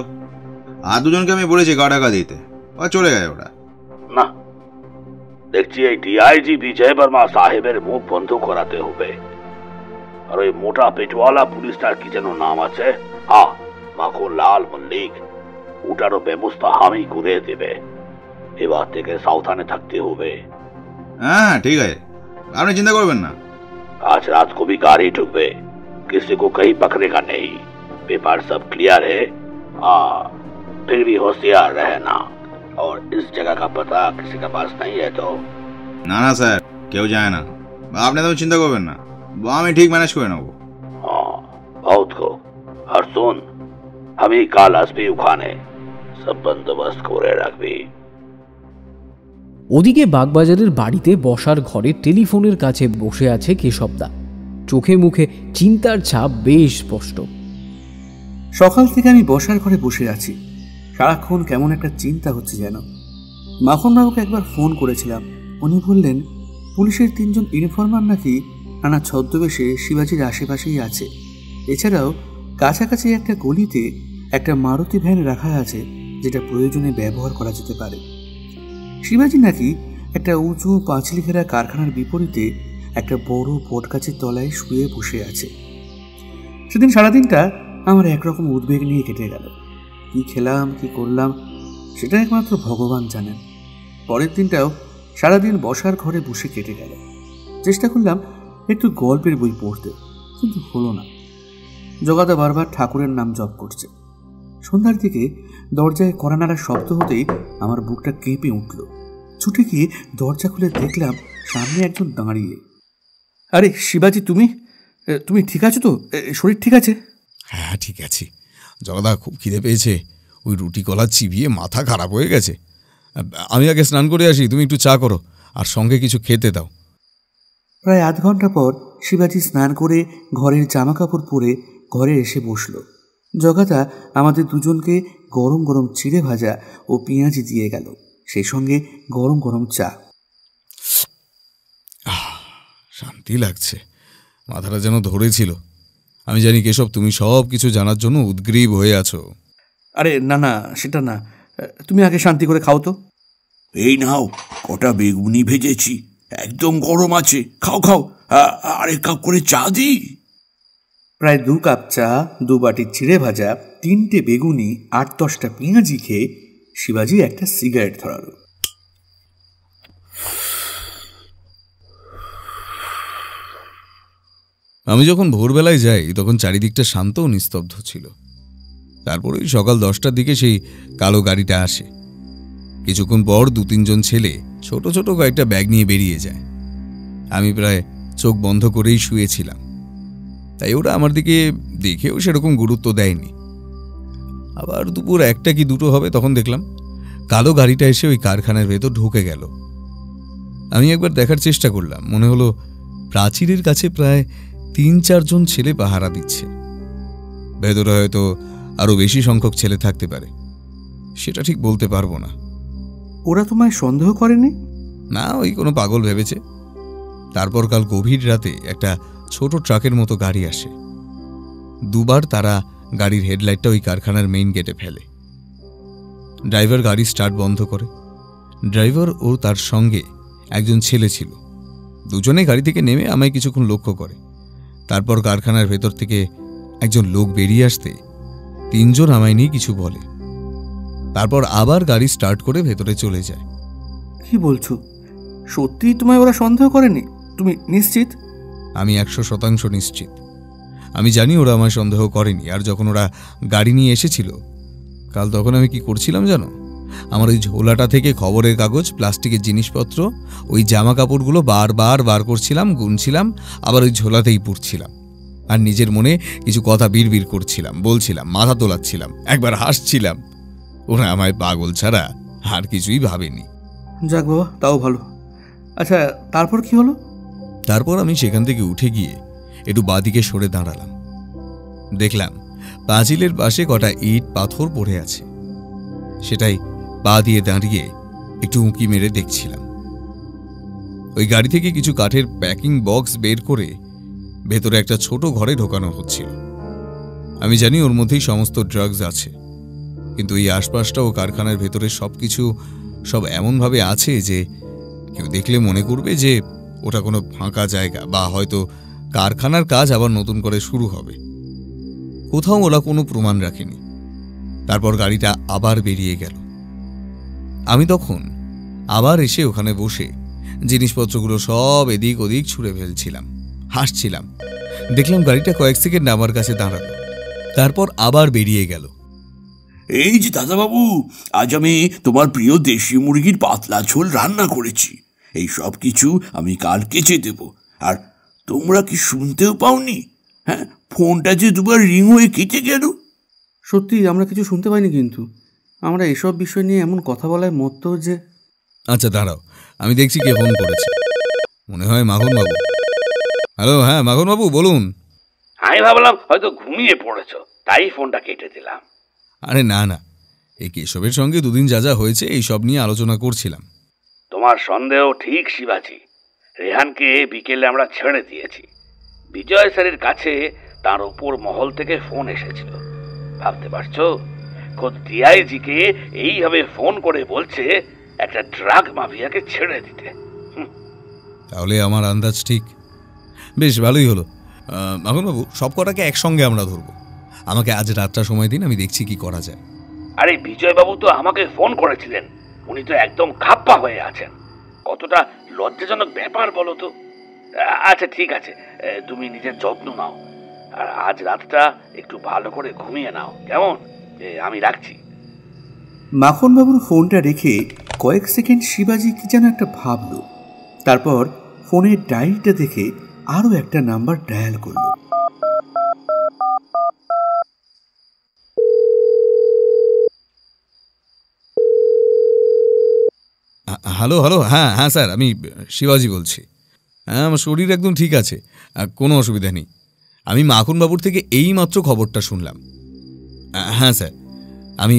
আর দুজনকে আমি বলেছি গা টাকা দিতে, আর চলে গেছে ওরা। না, দেখছি এই ডিআইজি বিজয় বর্মা সাহেবের মুখ বন্ধ করাতে হবে। আর ওই মোটা পেটওয়ালা পুলিশটার কি যেন নাম আছে, মাখন লাল মল্লিক, ওটারও ব্যবস্থা আমি করে দেবে। এবার থেকে সাবধানে থাকতে হবে। হ্যাঁ ঠিক আছে, আপনি চিন্তা করবেন না। आज रात को भी गाड़ी ढूंढे, किसी को कहीं पकड़ेगा नहीं। पेपर सब क्लियर है। फिर भी होशियार रहना, और इस जगह का पता किसी के पास नहीं है तो? না না স্যার, কেউ যায় না, আপনি তো চিন্তা করবেন না, আমি ঠিক ম্যানেজ করে নেবো। बहुत को। और सुन, আমি কাল আসবি ওখানে, সব বন্দোবস্ত করে রাখবি। ওদিকে বাগবাজারের বাড়িতে বসার ঘরে টেলিফোনের কাছে বসে আছে কেশবদা। চোখে মুখে চিন্তার ছাপ বেশ স্পষ্ট। সকাল থেকে আমি বসার ঘরে বসে আছি, সারাক্ষণ কেমন একটা চিন্তা হচ্ছে যেন। মাখনবাবুকে একবার ফোন করেছিলাম, উনি বললেন পুলিশের 3জন ইনফরমার নাকি নানা ছদ্মবেশে শিবাজির আশেপাশেই আছে। এছাড়াও কাছাকাছি একটা গলিতে একটা মারুতি ভ্যান রাখা আছে, যেটা প্রয়োজনে ব্যবহার করা যেতে পারে। শিবাজি নাকি একটা উঁচু পাঁচিল ঘেরা কারখানার বিপরীতে একটা বড় বটগাছের তলায় শুয়ে বসে আছে। সেদিন সারাদিনটা আমার একরকম উদ্বেগ নিয়ে কেটে গেল। কি খেলাম, কি করলাম, সেটা একমাত্র ভগবান জানেন। পরের দিনটাও সারাদিন বসার ঘরে বসে কেটে গেল। চেষ্টা করলাম একটু গল্পের বই পড়তে, কিন্তু হলো না। জগাদা বারবার ঠাকুরের নাম জপ করছে। সন্ধ্যার দিকে দরজায় কড়া নাড়ার শব্দ হতেই আমার বুকটা কেঁপে উঠল। ছুটে গিয়ে দরজা খুলে দেখলাম সামনে একজন দাঁড়িয়ে। আরে শিবাজি, তুমি ঠিক আছো তো? শরীর ঠিক আছে? হ্যাঁ ঠিক আছে। জগদা, খুব খিদে পেয়েছে, ওই রুটি কলা চিবিয়ে মাথা খারাপ হয়ে গেছে। আমি আগে স্নান করে আসি, তুমি একটু চা করো আর সঙ্গে কিছু খেতে দাও। প্রায় আধ ঘন্টা পর শিবাজি স্নান করে ঘরের জামা কাপড় পরে ঘরে এসে বসল। জগাদা আমাদের দুজনকে গরম গরম চিড়ে ভাজা ও পেঁয়াজি দিয়ে গেল, সেই সঙ্গে গরম গরম চা। শান্তি লাগছে, মাথাটা যেন ধরেছিল। আমি জানি কেশব তুমি সব কিছু জানার জন্য উদ্গ্রীব হয়ে আছো। আরে না না, সেটা না, তুমি আগে শান্তি করে খাও তো। এই নাও, কটা বেগুনি ভেজেছি, একদম গরম আছে, খাও খাও। আরেক কাপ করে চা দিই। প্রায় 2 কাপ চা, 2 বাটি চিড়ে ভাজা, 3টে বেগুনি, 8-10টা পেঁয়াজি খেয়ে শিবাজি একটা সিগারেট ধরালো। আমি যখন ভোরবেলায় যাই তখন চারিদিকটা শান্ত ও নিস্তব্ধ ছিল। তারপরে ওই সকাল 10টার দিকে সেই কালো গাড়িটা আসে। কিছুক্ষণ পর 2-3 জন ছেলে ছোট ছোট কয়েকটা ব্যাগ নিয়ে বেরিয়ে যায়। আমি প্রায় চোখ বন্ধ করেই শুয়েছিলাম, তাই ওরা আমার দিকে দেখেও সেরকম গুরুত্ব দেয়নি। আবার দুপুর 1টা কি 2টো হবে, তখন দেখলাম কালো গাড়িটা এসে ওই কারখানার ভেতর ঢুকে গেল। আমি একবার দেখার চেষ্টা করলাম, মনে হলো প্রাচীরের কাছে প্রায় 3-4 জন ছেলে পাহারা দিচ্ছে। ভেতরে হয়তো আরো বেশি সংখ্যক ছেলে থাকতে পারে, সেটা ঠিক বলতে পারবো না। ওরা তোমায় সন্দেহ করেনি? না, ওই কোনো পাগল ভেবেছে। তারপর কাল গভীর রাতে একটা ছোট ট্রাকের মতো গাড়ি আসে। 2বার তারা গাড়ির হেডলাইটটা ওই কারখানার মেইন গেটে ফেলে। ড্রাইভার গাড়ি স্টার্ট বন্ধ করে। ড্রাইভার ও তার সঙ্গে একজন ছেলে ছিল। দুজনে গাড়ি থেকে নেমে আমায় কিছুক্ষণ লক্ষ্য করে। তারপর কারখানার ভেতর থেকে একজন লোক বেরিয়ে আসতে 3 জন আমায় নিয়ে কিছু বলে। তারপর আবার গাড়ি স্টার্ট করে ভেতরে চলে যায়। কি বলছো? সত্যি তোমায় ওরা সন্দেহ করেনি? তুমি নিশ্চিত? আমি 100% নিশ্চিত। আমি জানি ওরা আমায় সন্দেহ করেনি। আর যখন ওরা গাড়ি নিয়ে এসেছিল কাল, তখন আমি কি করছিলাম জানো? আমার ওই ঝোলাটা থেকে খবরের কাগজ, প্লাস্টিকের জিনিসপত্র, ওই জামা কাপড়গুলো বারবার বার করছিলাম, গুনছিলাম, আবার ওই ঝোলাতেই পুড়ছিলাম। আর নিজের মনে কিছু কথা বিড়বিড় করছিলাম, বলছিলাম, মাথা তোলাচ্ছিলাম, একবার হাসছিলাম। ওরা আমায় পাগল ছাড়া আর কিছুই ভাবেনি। যাক বাবা, তাও ভালো। আচ্ছা, তারপর কি হলো? তারপর আমি সেখান থেকে উঠে গিয়ে একটু বাঁদিকে সরে দাঁড়ালাম। দেখলাম পাঁচিলের পাশে কটা ইট পাথর পড়ে আছে। সেটাই পা দিয়ে দাঁড়িয়ে একটু উঁকি মেরে দেখছিলাম। ওই গাড়ি থেকে কিছু কাঠের প্যাকিং বক্স বের করে ভেতরে একটা ছোট ঘরে ঢোকানো হচ্ছিল। আমি জানি ওর মধ্যেই সমস্ত ড্রাগস আছে, কিন্তু এই আশপাশটা ও কারখানার ভেতরে সবকিছু সব এমনভাবে আছে যে কেউ দেখলে মনে করবে যে ওটা কোনো ফাঁকা জায়গা, বা হয়তো কারখানার কাজ আবার নতুন করে শুরু হবে। কোথাও ওরা কোনো প্রমাণ রাখেনি। তারপর গাড়িটা আবার বেরিয়ে গেল। আমি তখন আবার এসে ওখানে বসে জিনিসপত্রগুলো সব এদিক ওদিক ছুঁড়ে ফেলছিলাম, হাসছিলাম। দেখলাম গাড়িটা কয়েক সেকেন্ড আমার কাছে দাঁড়ালো, তারপর আবার বেরিয়ে গেল। এই যে দাদাবাবু, আজ আমি তোমার প্রিয় দেশি মুরগির পাতলা ঝোল রান্না করেছি। এই সব কিছু আমি কাল কেচে দেব। আর তোমরা কি শুনতেও পাওনি? হ্যাঁ, ফোনটা যে 2বার রিং হয়ে কেটে গেল। সত্যি আমরা কিছু শুনতে পাইনি, কিন্তু আমরা এসব বিষয় নিয়ে এমন কথা বলায় মত যে। আচ্ছা দাঁড়াও, আমি দেখছি কে ফোন করেছে। মনে হয় মাখনবাবু। হ্যালো, হ্যাঁ মাখনবাবু বলুন। আমি ভাবলাম হয়তো ঘুমিয়ে পড়েছো, তাই ফোনটা কেটে দিলাম। আরে না না, এই কেশবের সঙ্গে 2 দিন যা যা হয়েছে এই সব নিয়ে আলোচনা করছিলাম। তোমার সন্দেহ ঠিক শিবাজি। রেহানকে বিকেলে আমরা ছেড়ে দিয়েছি। বিজয় স্যারের কাছে তার উপর মহল থেকে ফোন এসেছিল। ভাবতে পারছো, খোদ ডিআইজিকে এইভাবে ফোন করে বলছে একটা ড্রাগ মাফিয়াকে ছেড়ে দিতে। তাহলে আমার আন্দাজ ঠিক। বেশ ভালোই হলো। মাখনবাবু, সব কটাকে একসঙ্গে আমরা ধরবো। আমাকে আজ রাতটা সময় দিন, আমি দেখছি কি করা যায়। আরে বিজয়বাবু তো আমাকে ফোন করেছিলেন। উনি তো একদম খাপ্পা হয়ে আছেন। কতটা লজ্জাজনক ব্যাপার বলো তো। আচ্ছা ঠিক আছে, তুমি নিজের যত্ন নাও। আর আজ রাতটা একটু ভালো করে ঘুমিয়ে নাও, কেমন? আমি রাখছি। মাখনবাবুর ফোনটা রেখে কয়েক সেকেন্ড শিবাজি কি যেন একটা ভাবলো। তারপর ফোনের ডায়েরিটা দেখে আরও একটা নাম্বার ডায়াল করলো। হ্যালো হ্যালো, হ্যাঁ হ্যাঁ স্যার, আমি শিবাজি বলছি। হ্যাঁ, আমার শরীর একদম ঠিক আছে, কোনো অসুবিধা নেই। আমি মাখনবাবুর থেকে এইমাত্র খবরটা শুনলাম। হ্যাঁ স্যার, আমি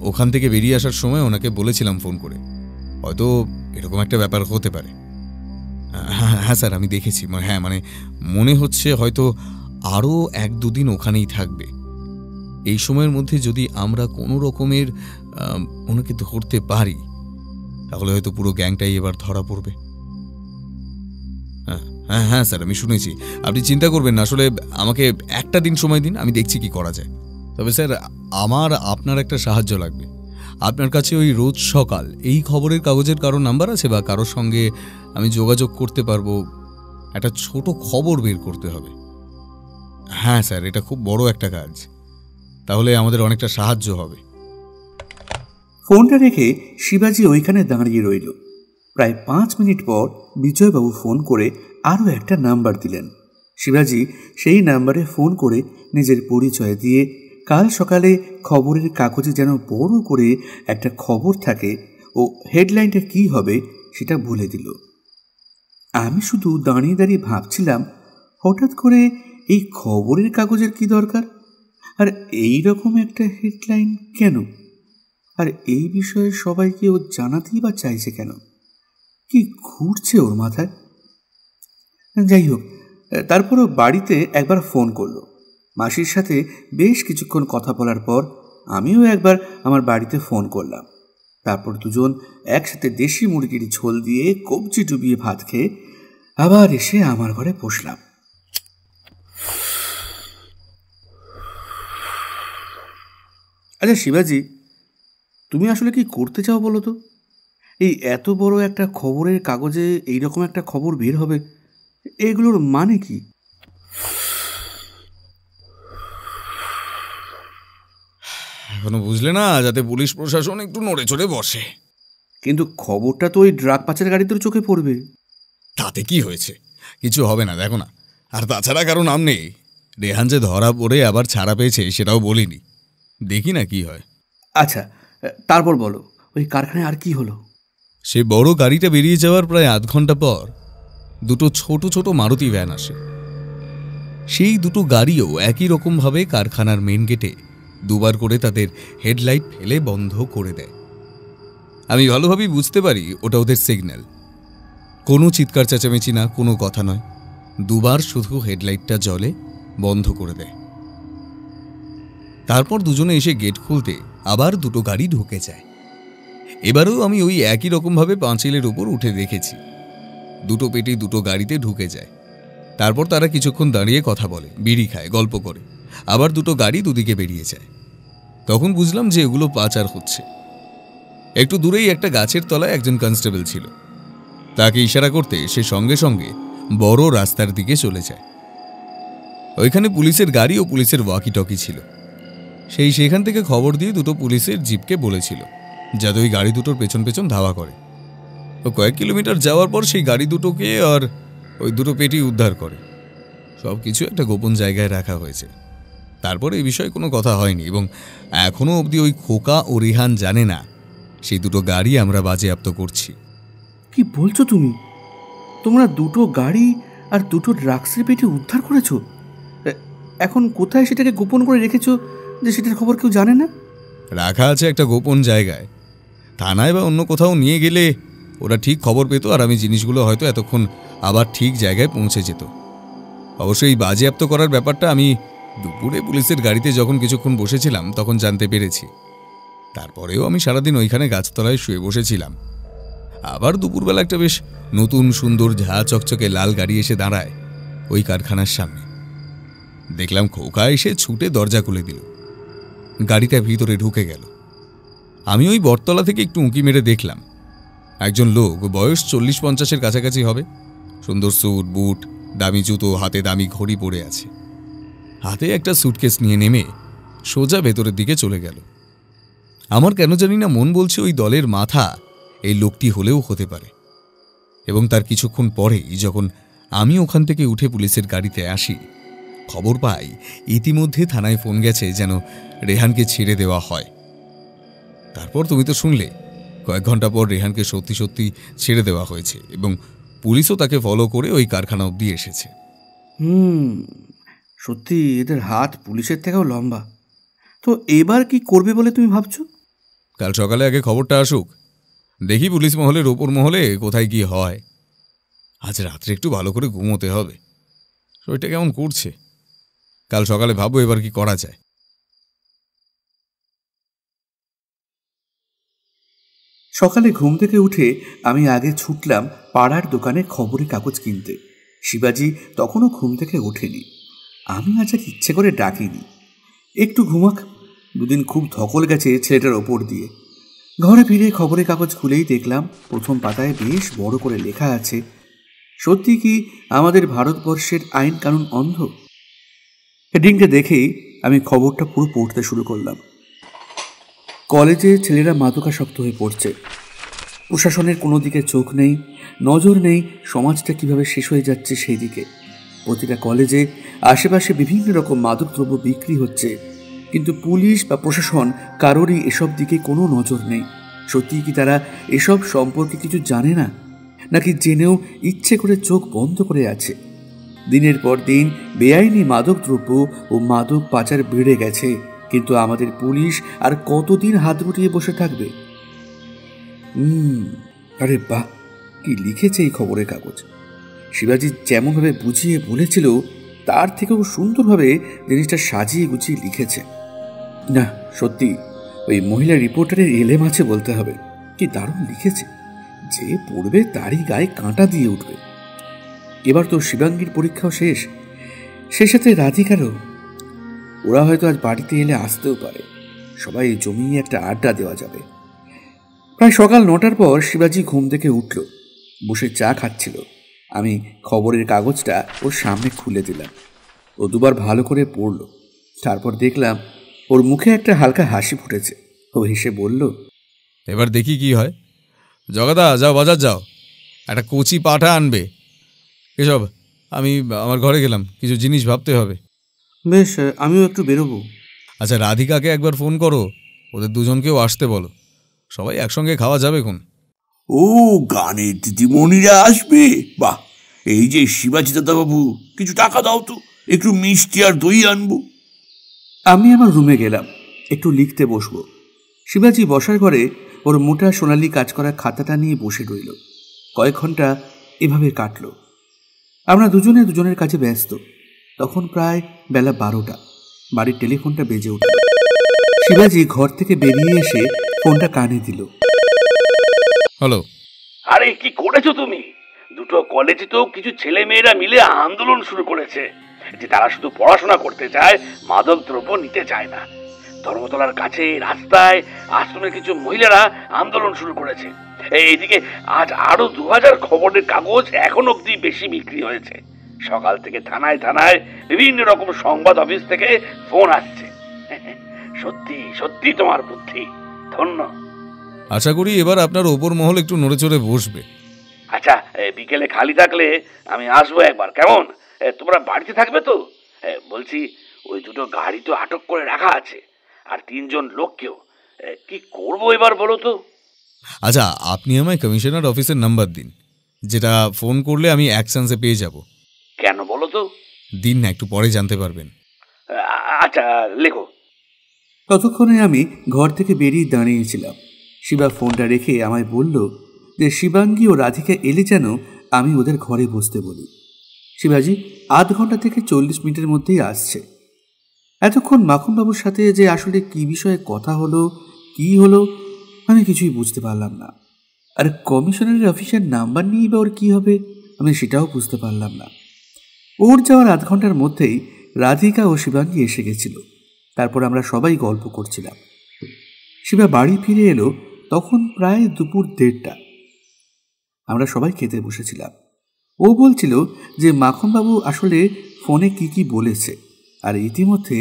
ওখান থেকে বেরিয়ে আসার সময় ওনাকে বলেছিলাম ফোন করে, হয়তো এরকম একটা ব্যাপার হতে পারে। হ্যাঁ স্যার, আমি দেখেছি। হ্যাঁ, মানে মনে হচ্ছে হয়তো আরও 1-2 দিন ওখানেই থাকবে। এই সময়ের মধ্যে যদি আমরা কোনো রকমের ওনাকে ধরতে পারি, তাহলে হয়তো পুরো গ্যাংটাই এবার ধরা পড়বে। হ্যাঁ হ্যাঁ স্যার, আমি শুনেছি। আপনি চিন্তা করবেন না, আসলে আমাকে একটা দিন সময় দিন, আমি দেখছি কি করা যায়। তবে স্যার, আমার আপনার একটা সাহায্য লাগবে। আপনার কাছে ওই রোজ সকাল এই খবরের কাগজের কারো নাম্বার আছে, বা কারোর সঙ্গে আমি যোগাযোগ করতে পারবো? একটা ছোট খবর বের করতে হবে। হ্যাঁ স্যার, এটা খুব বড় একটা কাজ, তাহলে আমাদের অনেকটা সাহায্য হবে। ফোনটা রেখে শিবাজি ওইখানে দাঁড়িয়ে রইল। প্রায় 5 মিনিট পর বিজয়বাবু ফোন করে আরও একটা নাম্বার দিলেন। শিবাজি সেই নাম্বারে ফোন করে নিজের পরিচয় দিয়ে কাল সকালে খবরের কাগজে যেন বড় করে একটা খবর থাকে ও হেডলাইনটা কি হবে সেটা বলে দিল। আমি শুধু দাঁড়িয়ে দাঁড়িয়ে ভাবছিলাম, হঠাৎ করে এই খবরের কাগজের কি দরকার, আর এই রকম একটা হেডলাইন কেন, আর এই বিষয়ে সবাইকে ও জানাতেই বা চাইছে কেন? কি ঘুরছে ওর মাথায়? যাই হোক, তারপরও বাড়িতে একবার ফোন করলো। মাসির সাথে বেশ কিছুক্ষণ কথা বলার পর আমিও একবার আমার বাড়িতে ফোন করলাম। তারপর দুজন একসাথে দেশি মুরগির ঝোল দিয়ে কবজি ডুবিয়ে ভাত খেয়ে আবার এসে আমার ঘরে বসলাম। আচ্ছা শিবাজি, তুমি আসলে কি করতে চাও বলো তো? এই এত বড় একটা খবরের কাগজে এইরকম একটা খবর বের হবে, এগুলোর মানে কি? এখনো বুঝলে না, যাতে পুলিশ প্রশাসন একটু নড়ে চড়ে বসে। কিন্তু খবরটা তো ওই ড্রাগ পাচার গাড়িতে চোখে পড়বে। তাতে কি হয়েছে? কিছু হবে না, দেখো না। আর তাছাড়া কারো নাম নেই। রেহান যে ধরা পড়ে আবার ছাড়া পেয়েছে সেটাও বলিনি, দেখি না কি হয়। আচ্ছা, তারপর বলো, ওই কারখানায় আর কি হলো? সে বড় গাড়িটা বেরিয়ে যাওয়ার প্রায় 1/2 ঘন্টা পর দুটো ছোট ছোট মারুতি ভ্যান আসে। সেই দুটো গাড়িও একই রকমভাবে কারখানার মেন গেটে 2বার করে তাদের হেডলাইট ফেলে বন্ধ করে দেয়। আমি ভালোভাবেই বুঝতে পারি ওটা ওদের সিগন্যাল। কোনো চিৎকার চেঁচামেচি না, কোনো কথা নয়, 2বার শুধু হেডলাইটটা জ্বলে, বন্ধ করে দেয়। তারপর দুজনে এসে গেট খুলতে আবার দুটো গাড়ি ঢুকে যায়। এবারেও আমি ওই একই রকমভাবে পাঁচিলের উপর উঠে দেখেছি। দুটো পেটি দুটো গাড়িতে ঢুকে যায়। তারপর তারা কিছুক্ষণ দাঁড়িয়ে কথা বলে, বিড়ি খায়, গল্প করে। আবার দুটো গাড়ি দুদিকে বেরিয়ে যায়। তখন বুঝলাম যে এগুলো পাচার হচ্ছে। একটু দূরেই একটা গাছের তলায় একজন কনস্টেবল ছিল। তাকে ইশারা করতে সে সঙ্গে সঙ্গে বড় রাস্তার দিকে চলে যায়। ওইখানে পুলিশের গাড়ি ও পুলিশের ওয়াকি টকি ছিল। সেখান থেকে খবর দিয়ে দুটো পুলিশের জিপকে বলেছিল, যাতে ওই গাড়ি দুটোর পেছন পেছন ধাওয়া করে। ও কয়েক কিলোমিটার যাওয়ার পর সেই গাড়ি দুটোকে আর ওই দুটো পেটি উদ্ধার করে। সব কিছু একটা গোপন জায়গায় রাখা হয়েছে। তারপর এই বিষয়ে কোনো কথা হয়নি, এবং এখনও অবধি ওই খোকা ও রেহান জানে না সেই দুটো গাড়ি আমরা বাজেয়াপ্ত করছি। কি বলছো তুমি? তোমরা দুটো গাড়ি আর দুটো ড্রাগসের পেটি উদ্ধার করেছো? এখন কোথায় সেটাকে গোপন করে রেখেছো যে সেটার খবর কেউ জানে না? রাখা আছে একটা গোপন জায়গায়। থানায় বা অন্য কোথাও নিয়ে গেলে ওরা ঠিক খবর পেত, আর আমি জিনিসগুলো হয়তো এতক্ষণ আবার ঠিক জায়গায় পৌঁছে যেত। অবশ্যই বাজেয়াপ্ত করার ব্যাপারটা আমি দুপুরে পুলিশের গাড়িতে যখন কিছুক্ষণ বসেছিলাম তখন জানতে পেরেছি। তারপরেও আমি সারাদিন ওইখানে গাছতলায় শুয়ে বসেছিলাম। আবার দুপুরবেলা একটা বেশ নতুন সুন্দর ঝা চকচকে লাল গাড়ি এসে দাঁড়ায় ওই কারখানার সামনে। দেখলাম খোকা এসে ছুটে দরজা খুলে দিল। গাড়িটা ভিতরে ঢুকে গেল। আমি ওই বটতলা থেকে একটু উঁকি মেরে দেখলাম একজন লোক, বয়স 40-50-এর কাছাকাছি হবে, সুন্দর স্যুট বুট, দামি জুতো, হাতে দামি ঘড়ি পরে আছে। হাতে একটা সুটকেস নিয়ে নেমে সোজা ভেতরের দিকে চলে গেল। আমার কেন জানি না মন বলছে ওই দলের মাথা এই লোকটি হলেও হতে পারে। এবং তার কিছুক্ষণ পরেই যখন আমি ওখান থেকে উঠে পুলিশের গাড়িতে আসি, খবর পাই ইতিমধ্যে থানায় ফোন গেছে যেন রেহানকে ছেড়ে দেওয়া হয়। তারপর তুমি তো শুনলে, কয়েক ঘন্টা পর রেহানকে সত্যি সত্যি ছেড়ে দেওয়া হয়েছে, এবং পুলিশও তাকে ফলো করে ওই কারখানা অবধি এসেছে। সত্যি এদের হাত পুলিশের থেকেও লম্বা। তো এবার কি করবে বলে তুমি ভাবছো? কাল সকালে আগে খবরটা আসুক, দেখি পুলিশ মহলের ওপর মহলে কোথায় কি হয়। আজ রাত্রে একটু ভালো করে ঘুমোতে হবে, শরীরটা কেমন করছে। কাল সকালে ভাববো এবার কি করা যায়। সকালে ঘুম থেকে উঠে আমি আগে ছুটলাম পাড়ার দোকানে খবরের কাগজ কিনতে। শিবাজি তখনও ঘুম থেকে ওঠেনি। আমি আজ আর ইচ্ছে করে ডাকিনি, একটু ঘুমাক, দুদিন খুব ধকল গেছে ছেলেটার ওপর দিয়ে। ঘরে ফিরে খবরের কাগজ খুলেই দেখলাম প্রথম পাতায় বেশ বড় করে লেখা আছে, সত্যি কি আমাদের ভারতবর্ষের আইন কানুন অন্ধ? হেডিংটা দেখেই আমি খবরটা পুরো পড়তে শুরু করলাম। কলেজে ছেলেরা মাদকাসক্ত হয়ে পড়ছে, প্রশাসনের কোনো দিকে চোখ নেই, নজর নেই সমাজটা কিভাবে শেষ হয়ে যাচ্ছে সেই দিকে। প্রতিটা কলেজে আশেপাশে বিভিন্ন রকম মাদকদ্রব্য বিক্রি হচ্ছে, কিন্তু পুলিশ বা প্রশাসন কারোরই এসব দিকে কোনো নজর নেই। সত্যি কি তারা এসব সম্পর্কে কিছু জানে না, নাকি জেনেও ইচ্ছে করে চোখ বন্ধ করে আছে? দিনের পর দিন বেআইনি মাদকদ্রব্য ও মাদক পাচার বেড়ে গেছে, কিন্তু আমাদের পুলিশ আর কতদিন হাত গুটিয়ে বসে থাকবে? আরে বাহ, কি লিখেছে এই খবরের কাগজ! শিবাজি যেমনভাবে বুঝিয়ে বলেছিল তার থেকেও সুন্দরভাবে জিনিসটা সাজিয়ে গুছিয়ে লিখেছে। না সত্যি ওই মহিলা রিপোর্টারের এলেম আছে বলতে হবে। কি দারুণ লিখেছে, যে পড়বে তারই গায়ে কাঁটা দিয়ে উঠবে। এবার তো শিবাঙ্গীর পরীক্ষাও শেষ, সে সাথে রাধিকারও। ওরা হয়তো আজ বাড়িতে এলে আসতেও পারে, সবাই জমিয়ে একটা আড্ডা দেওয়া যাবে। প্রায় সকাল 9টার পর শিবাজি ঘুম থেকে উঠল, বসে চা খাচ্ছিল। আমি খবরের কাগজটা ওর সামনে খুলে দিলাম। ও দুবার ভালো করে পড়ল, তারপর দেখলাম ওর মুখে একটা হালকা হাসি ফুটেছে। ও হেসে বলল, এবার দেখি কি হয়। জগাদা, যাও বাজার যাও, একটা কচি পাঠা আনবে। এসব আমি আমার ঘরে গেলাম, কিছু জিনিস ভাবতে হবে। বেশ, আমিও একটু বেরোবো। আচ্ছা, রাধিকাকে একবার ফোন করো, ওদের দুজনকেও আসতে বলো, সবাই একসঙ্গে খাওয়া যাবে কোন। ও, গানের দিদিমণিরা আসবে? বাহ, এই যে শিবাজি দাদাবাবু, কিছু টাকা দাও তো, একটু মিষ্টি আর দই আনবো। আমি আমার রুমে গেলাম, একটু লিখতে বসবো। শিবাজি বসার ঘরে ওর মোটা সোনালি কাজ করা খাতাটা নিয়ে বসে রইল। কয়েক ঘন্টা এভাবে কাটল। আমরা দুজনে দুজনের কাছে ব্যস্ত। তখন প্রায় বেলা 12টা। বাড়ির টেলিফোনটা বেজে উঠল। শিবাজি ঘর থেকে বেরিয়ে এসে ফোনটা কানে দিল। হ্যালো। আরে কি করেছো তুমি? দুটো কলেজে তো কিছু ছেলে মেয়েরা মিলে আন্দোলন শুরু করেছে যে তারা শুধু পড়াশোনা করতে চায়, মাদক দ্রব্য নিতে চায় না। ধর্মতলার কাছে রাস্তায় আশ্রমের কিছু মহিলারা আন্দোলন শুরু করেছে। এইদিকে আজ আরো 2000 খবরের কাগজ এখন অব্দি বেশি বিক্রি হয়েছে। সকাল থেকে থানায় থানায় বিভিন্ন রকম সংবাদ অফিস থেকে ফোন আসছে। সত্যি সত্যি তোমার বুদ্ধি ধন্য। আশা করি এবার আপনার ওপর মহল একটু নড়ে চড়ে বসবে। আচ্ছা, বিকেলে খালি থাকলে আমি আসবো একবার, কেমন? তোমরা বাড়িতে থাকবে তো? বলছি, ওই দুটো গাড়ি তো আটক করে রাখা আছে, আর 3 জন লোককেও। কি করবো এবার বলো তো? আচ্ছা, আপনি আমায় কমিশনার অফিসের নাম্বার দিন, যেটা ফোন করলে আমি এক চান্সে পেয়ে যাব। কেন বলো তো? দিন না, একটু পরে জানতে পারবেন। আচ্ছা, লেখো। ততক্ষণে আমি ঘর থেকে বেরিয়ে দাঁড়িয়েছিলাম। শিবা ফোনটা রেখে আমায় বলল যে শিবাঙ্গী ও রাধিকা এলে যেন আমি ওদের ঘরে বসতে বলি। শিবাজি আধ ঘন্টা থেকে 40 মিনিটের মধ্যেই আসছে। এতক্ষণ মাখনবাবুর সাথে যে আসলে কি বিষয়ে কথা হলো, কি হলো, আমি কিছুই বুঝতে পারলাম না। আর কমিশনারের অফিসের নাম্বার নিয়েই বা ওর কী হবে, আমি সেটাও বুঝতে পারলাম না। ওর যাওয়ার আধ ঘন্টার মধ্যেই রাধিকা ও শিবাঙ্গী এসে গেছিল। তারপর আমরা সবাই গল্প করছিলাম। শিবা বাড়ি ফিরে এলো তখন প্রায় দুপুর 1:30। আমরা সবাই খেতে বসেছিলাম। ও বলছিল যে মাখনবাবু আসলে ফোনে কি বলেছে, আর ইতিমধ্যে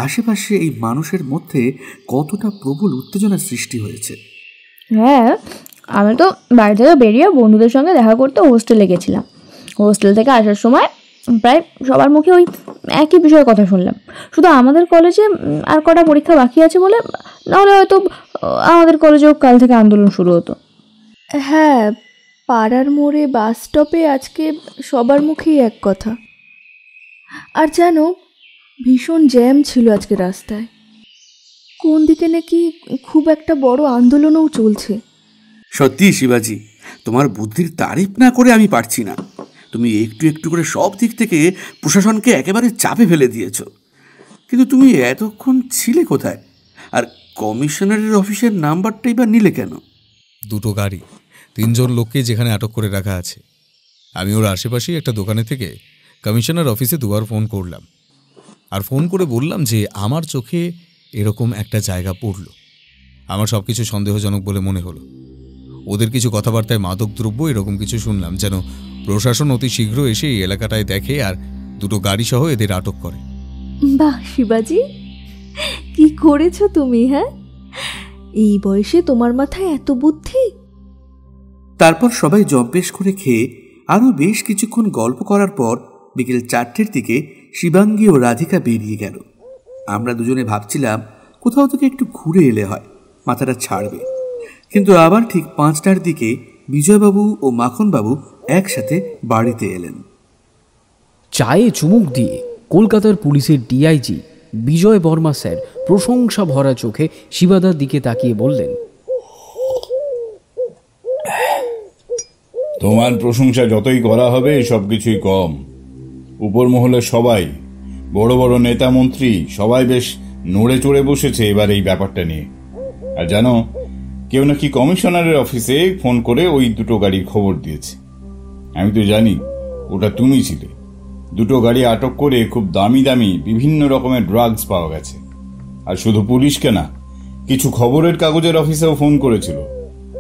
আশেপাশে এই মানুষের মধ্যে কতটা প্রবল উত্তেজনার সৃষ্টি হয়েছে। হ্যাঁ, আমি তো বাড়ি থেকে বেরিয়ে বন্ধুদের সঙ্গে দেখা করতে হোস্টেলে গেছিলাম। হোস্টেল থেকে আসার সময় প্রায় সবার মুখে ওই একই বিষয়ে কথা শুনলাম। শুধু আমাদের কলেজে আর কটা পরীক্ষা বাকি আছে বলে, নাহলে হয়তো আমাদের কলেজেও কাল থেকে আন্দোলন শুরু হতো। হ্যাঁ, পাড়ার মোড়ে বাস স্টপে আজকে সবার মুখেই এক কথা। আর জানো, ভীষণ জ্যাম ছিল আজকে রাস্তায়। কোন দিকে নাকি খুব একটা বড় আন্দোলনও চলছে। সত্যি শিবাজি, তোমার বুদ্ধির তারিফ না করে আমি পারছি না। তুমি একটু একটু করে সব দিক থেকে প্রশাসনকে একেবারে চাপে ফেলে দিয়েছ। কিন্তু তুমি এতক্ষণ ছিলে কোথায়? আর কমিশনারের অফিসের নাম্বারটাই বা নিলে কেন? দুটো গাড়ি, 3 জন লোককে যেখানে আটক করে রাখা আছে, আমি ওর আশেপাশেই একটা দোকানে থেকে কমিশনার অফিসে দুবার ফোন করলাম। আর ফোন করে বললাম যে আমার চোখে এরকম একটা জায়গা পড়ল। আমার সব কিছু সন্দেহজনক বলে মনে হলো। ওদের কিছু কথাবার্তায় মাদক দ্রব্য এরকম কিছু শুনলাম, যেন প্রশাসন অতি শীঘ্র এসে এই এলাকাটায় দেখে আর দুটো গাড়ি সহ এদের আটক করে। বাহ শিবাজি, কি করেছো তুমি? হ্যাঁ, এই বয়সে তোমার মাথায় এত বুদ্ধি। তারপর সবাই জম্পেশ করে খেয়ে আরও বেশ কিছুক্ষণ গল্প করার পর বিকেল 4টের দিকে শিবাঙ্গী ও রাধিকা বেরিয়ে গেল। আমরা দুজনে ভাবছিলাম কোথাও থেকে একটু ঘুরে এলে হয়, মাথাটা ছাড়বে। কিন্তু আবার ঠিক 5টার দিকে বিজয়বাবু ও মাখনবাবু একসাথে বাড়িতে এলেন। চায়ে চুমুক দিয়ে কলকাতার পুলিশের ডিআইজি বিজয় বর্মা স্যার প্রশংসা ভরা চোখে শিবাদার দিকে তাকিয়ে বললেন, তোমার প্রশংসা যতই করা হবে সব কিছুই কম। উপর মহলের সবাই, বড় বড় নেতা মন্ত্রী সবাই বেশ নড়ে চড়ে বসেছে এবার এই ব্যাপারটা নিয়ে। আর জানো, কেউ নাকি কমিশনারের অফিসে ফোন করে ওই দুটো গাড়ির খবর দিয়েছে। আমি তো জানি ওটা তুমি ছিলে। দুটো গাড়ি আটক করে খুব দামি দামি বিভিন্ন রকমের ড্রাগস পাওয়া গেছে। আর শুধু পুলিশকে না, কিছু খবরের কাগজের অফিসেও ফোন করেছিল।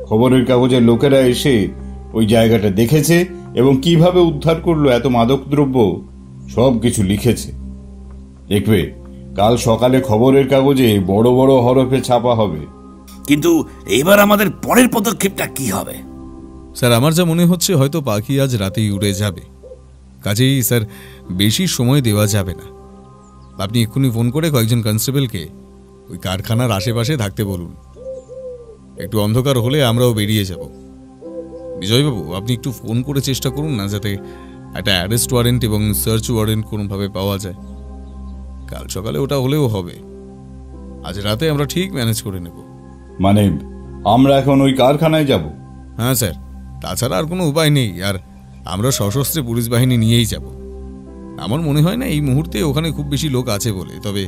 খবরের কাগজের লোকেরা এসে ওই জায়গাটা দেখেছে এবং কিভাবে উদ্ধার করলো এত মাদকদ্রব্য সব কিছু লিখেছে। দেখবে কাল সকালে খবরের কাগজে বড় বড় হরফে ছাপা হবে। কিন্তু এবার আমাদের পরের পদক্ষেপটা কি হবে? স্যার, আমার যা মনে হচ্ছে হয়তো পাখি আজ রাতেই উড়ে যাবে। কাজেই স্যার বেশি সময় দেওয়া যাবে না। আপনি এক্ষুনি ফোন করে কয়েকজন কনস্টেবলকে ওই কারখানার আশেপাশে থাকতে বলুন। একটু অন্ধকার হলে আমরাও বেরিয়ে যাব। বিজয়বাবু, আপনি একটু ফোন করে চেষ্টা করুন না, যাতে একটা অ্যারেস্ট ওয়ারেন্ট এবং সার্চ ওয়ারেন্ট কোনোভাবে পাওয়া যায়। কাল সকালে ওটা হলেও হবে, আজ রাতে আমরা ঠিক ম্যানেজ করে নেব। মানে আমরা এখন ওই কারখানায় যাব? হ্যাঁ স্যার, তাছাড়া আর কোনো উপায় নেই। আর আমরা সশস্ত্র পুলিশ বাহিনী নিয়েই যাব। আমার মনে হয় না এই মুহূর্তে ওখানে খুব বেশি লোক আছে বলে, তবে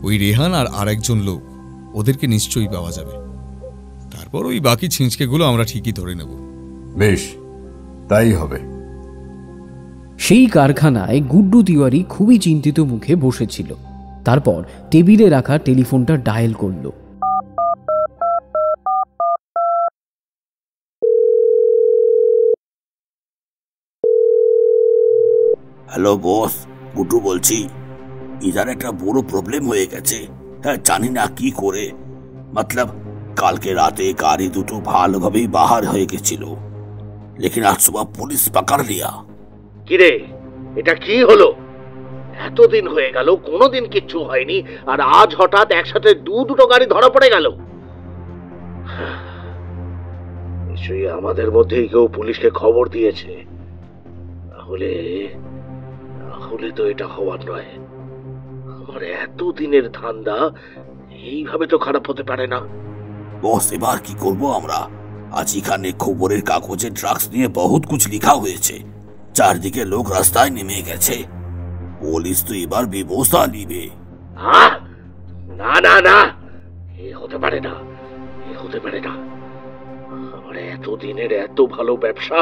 ওই রেহান আর আরেকজন লোক, ওদেরকে নিশ্চয়ই পাওয়া যাবে। তারপর ওই বাকি ছিঁচকেগুলো আমরা ঠিকই ধরে নেব। বেশ, তাই হবে। সেই কারখানায় গুড্ডু তিওয়ারি খুবই চিন্তিত মুখে বসেছিল। তারপর টেবিলে রাখা টেলিফোনটা ডায়াল করল। হ্যালো বস, গুড্ডু বলছি। ইধার একটা বড় প্রবলেম হয়ে গেছে। হ্যাঁ, জানি না কি করে। মতলব কালকে রাতে গাড়ি দুটো ভালোভাবেই বাহার হয়ে গেছিল, লেকিন আজ সুবহ পুলিশ পাকড় লিয়া। কিরে, এটা কি হলো? এতদিন হয়ে গেল, কোনোদিন কিচ্ছু হয়নি, আর আজ হঠাৎ একসাথে দুটো গাড়ি ধরা পড়ে গেল। নিশ্চয়ই আমাদের মধ্যেই কেউ পুলিশকে খবর দিয়েছে। তাহলে তো এটা হওয়ার নয়। আমার এতদিনের ধান্দা এইভাবে তো খারাপ হতে পারে না। বস, এবার কি করব আমরা? আজ এখানে খবরের কাগজে ড্রাগস নিয়ে বহুত কুছ লিখা হয়েছে। চারদিকে লোক রাস্তায় নেমে গেছে। পুলিশ তো এবার ব্যবস্থা নিবে। না না না, এ হতে পারে না, এ হতে পারে না। আমার এতদিনের এত ভালো ব্যবসা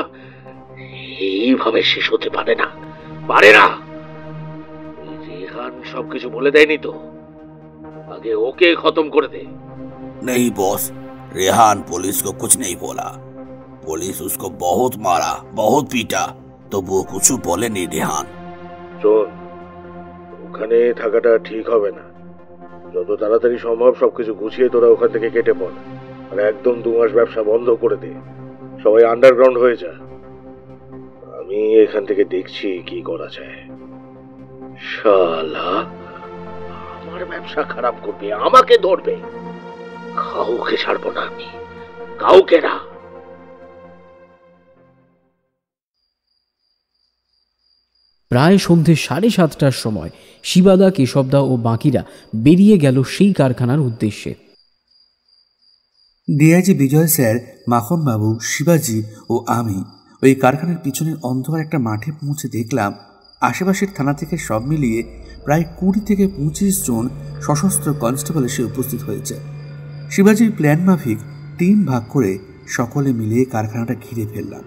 এইভাবে শেষ হতে পারে না, পারে না। রেহান সবকিছু বলে দেয়নি তো? আগে ওকে খতম করে দে। नहीं बॉस, रेहान पुलिस को कुछ नहीं बोला। पुलिस उसको बहुत मारा, बहुत पीटा, तो वो कुछ बोले नहीं रेहान। শোন, ওখানে থাকাটা ঠিক হবে না। যত তাড়াতাড়ি সম্ভব সবকিছু গুছিয়ে তোরা ওখান থেকে কেটে পড়, আর একদম 2 মাস ব্যবসা বন্ধ করে দে। সবাই আন্ডারগ্রাউন্ড হয়ে যা। আমি এখান থেকে দেখছি কি করা যায়। শালা আমার ব্যবসা খারাপ করবে, আমাকে ধরবে। কাউকে ছাড়বো না আমি, কাউকে না। প্রায় সন্ধে 7:30টার সময় শিবাদা, কেশবদা ও বাকিরা বেরিয়ে গেল সেই কারখানার উদ্দেশ্যে। ডিআইজি বিজয় স্যার, মাখনবাবু, শিবাজি ও আমি ওই কারখানার পিছনের অন্ধকার একটা মাঠে পৌঁছে দেখলাম আশেপাশের থানা থেকে সব মিলিয়ে প্রায় 20 থেকে 25 জন সশস্ত্র কনস্টেবল এসে উপস্থিত হয়েছে। শিবাজির প্ল্যান মাফিক টিম ভাগ করে সকলে মিলে কারখানাটা ঘিরে ফেললাম।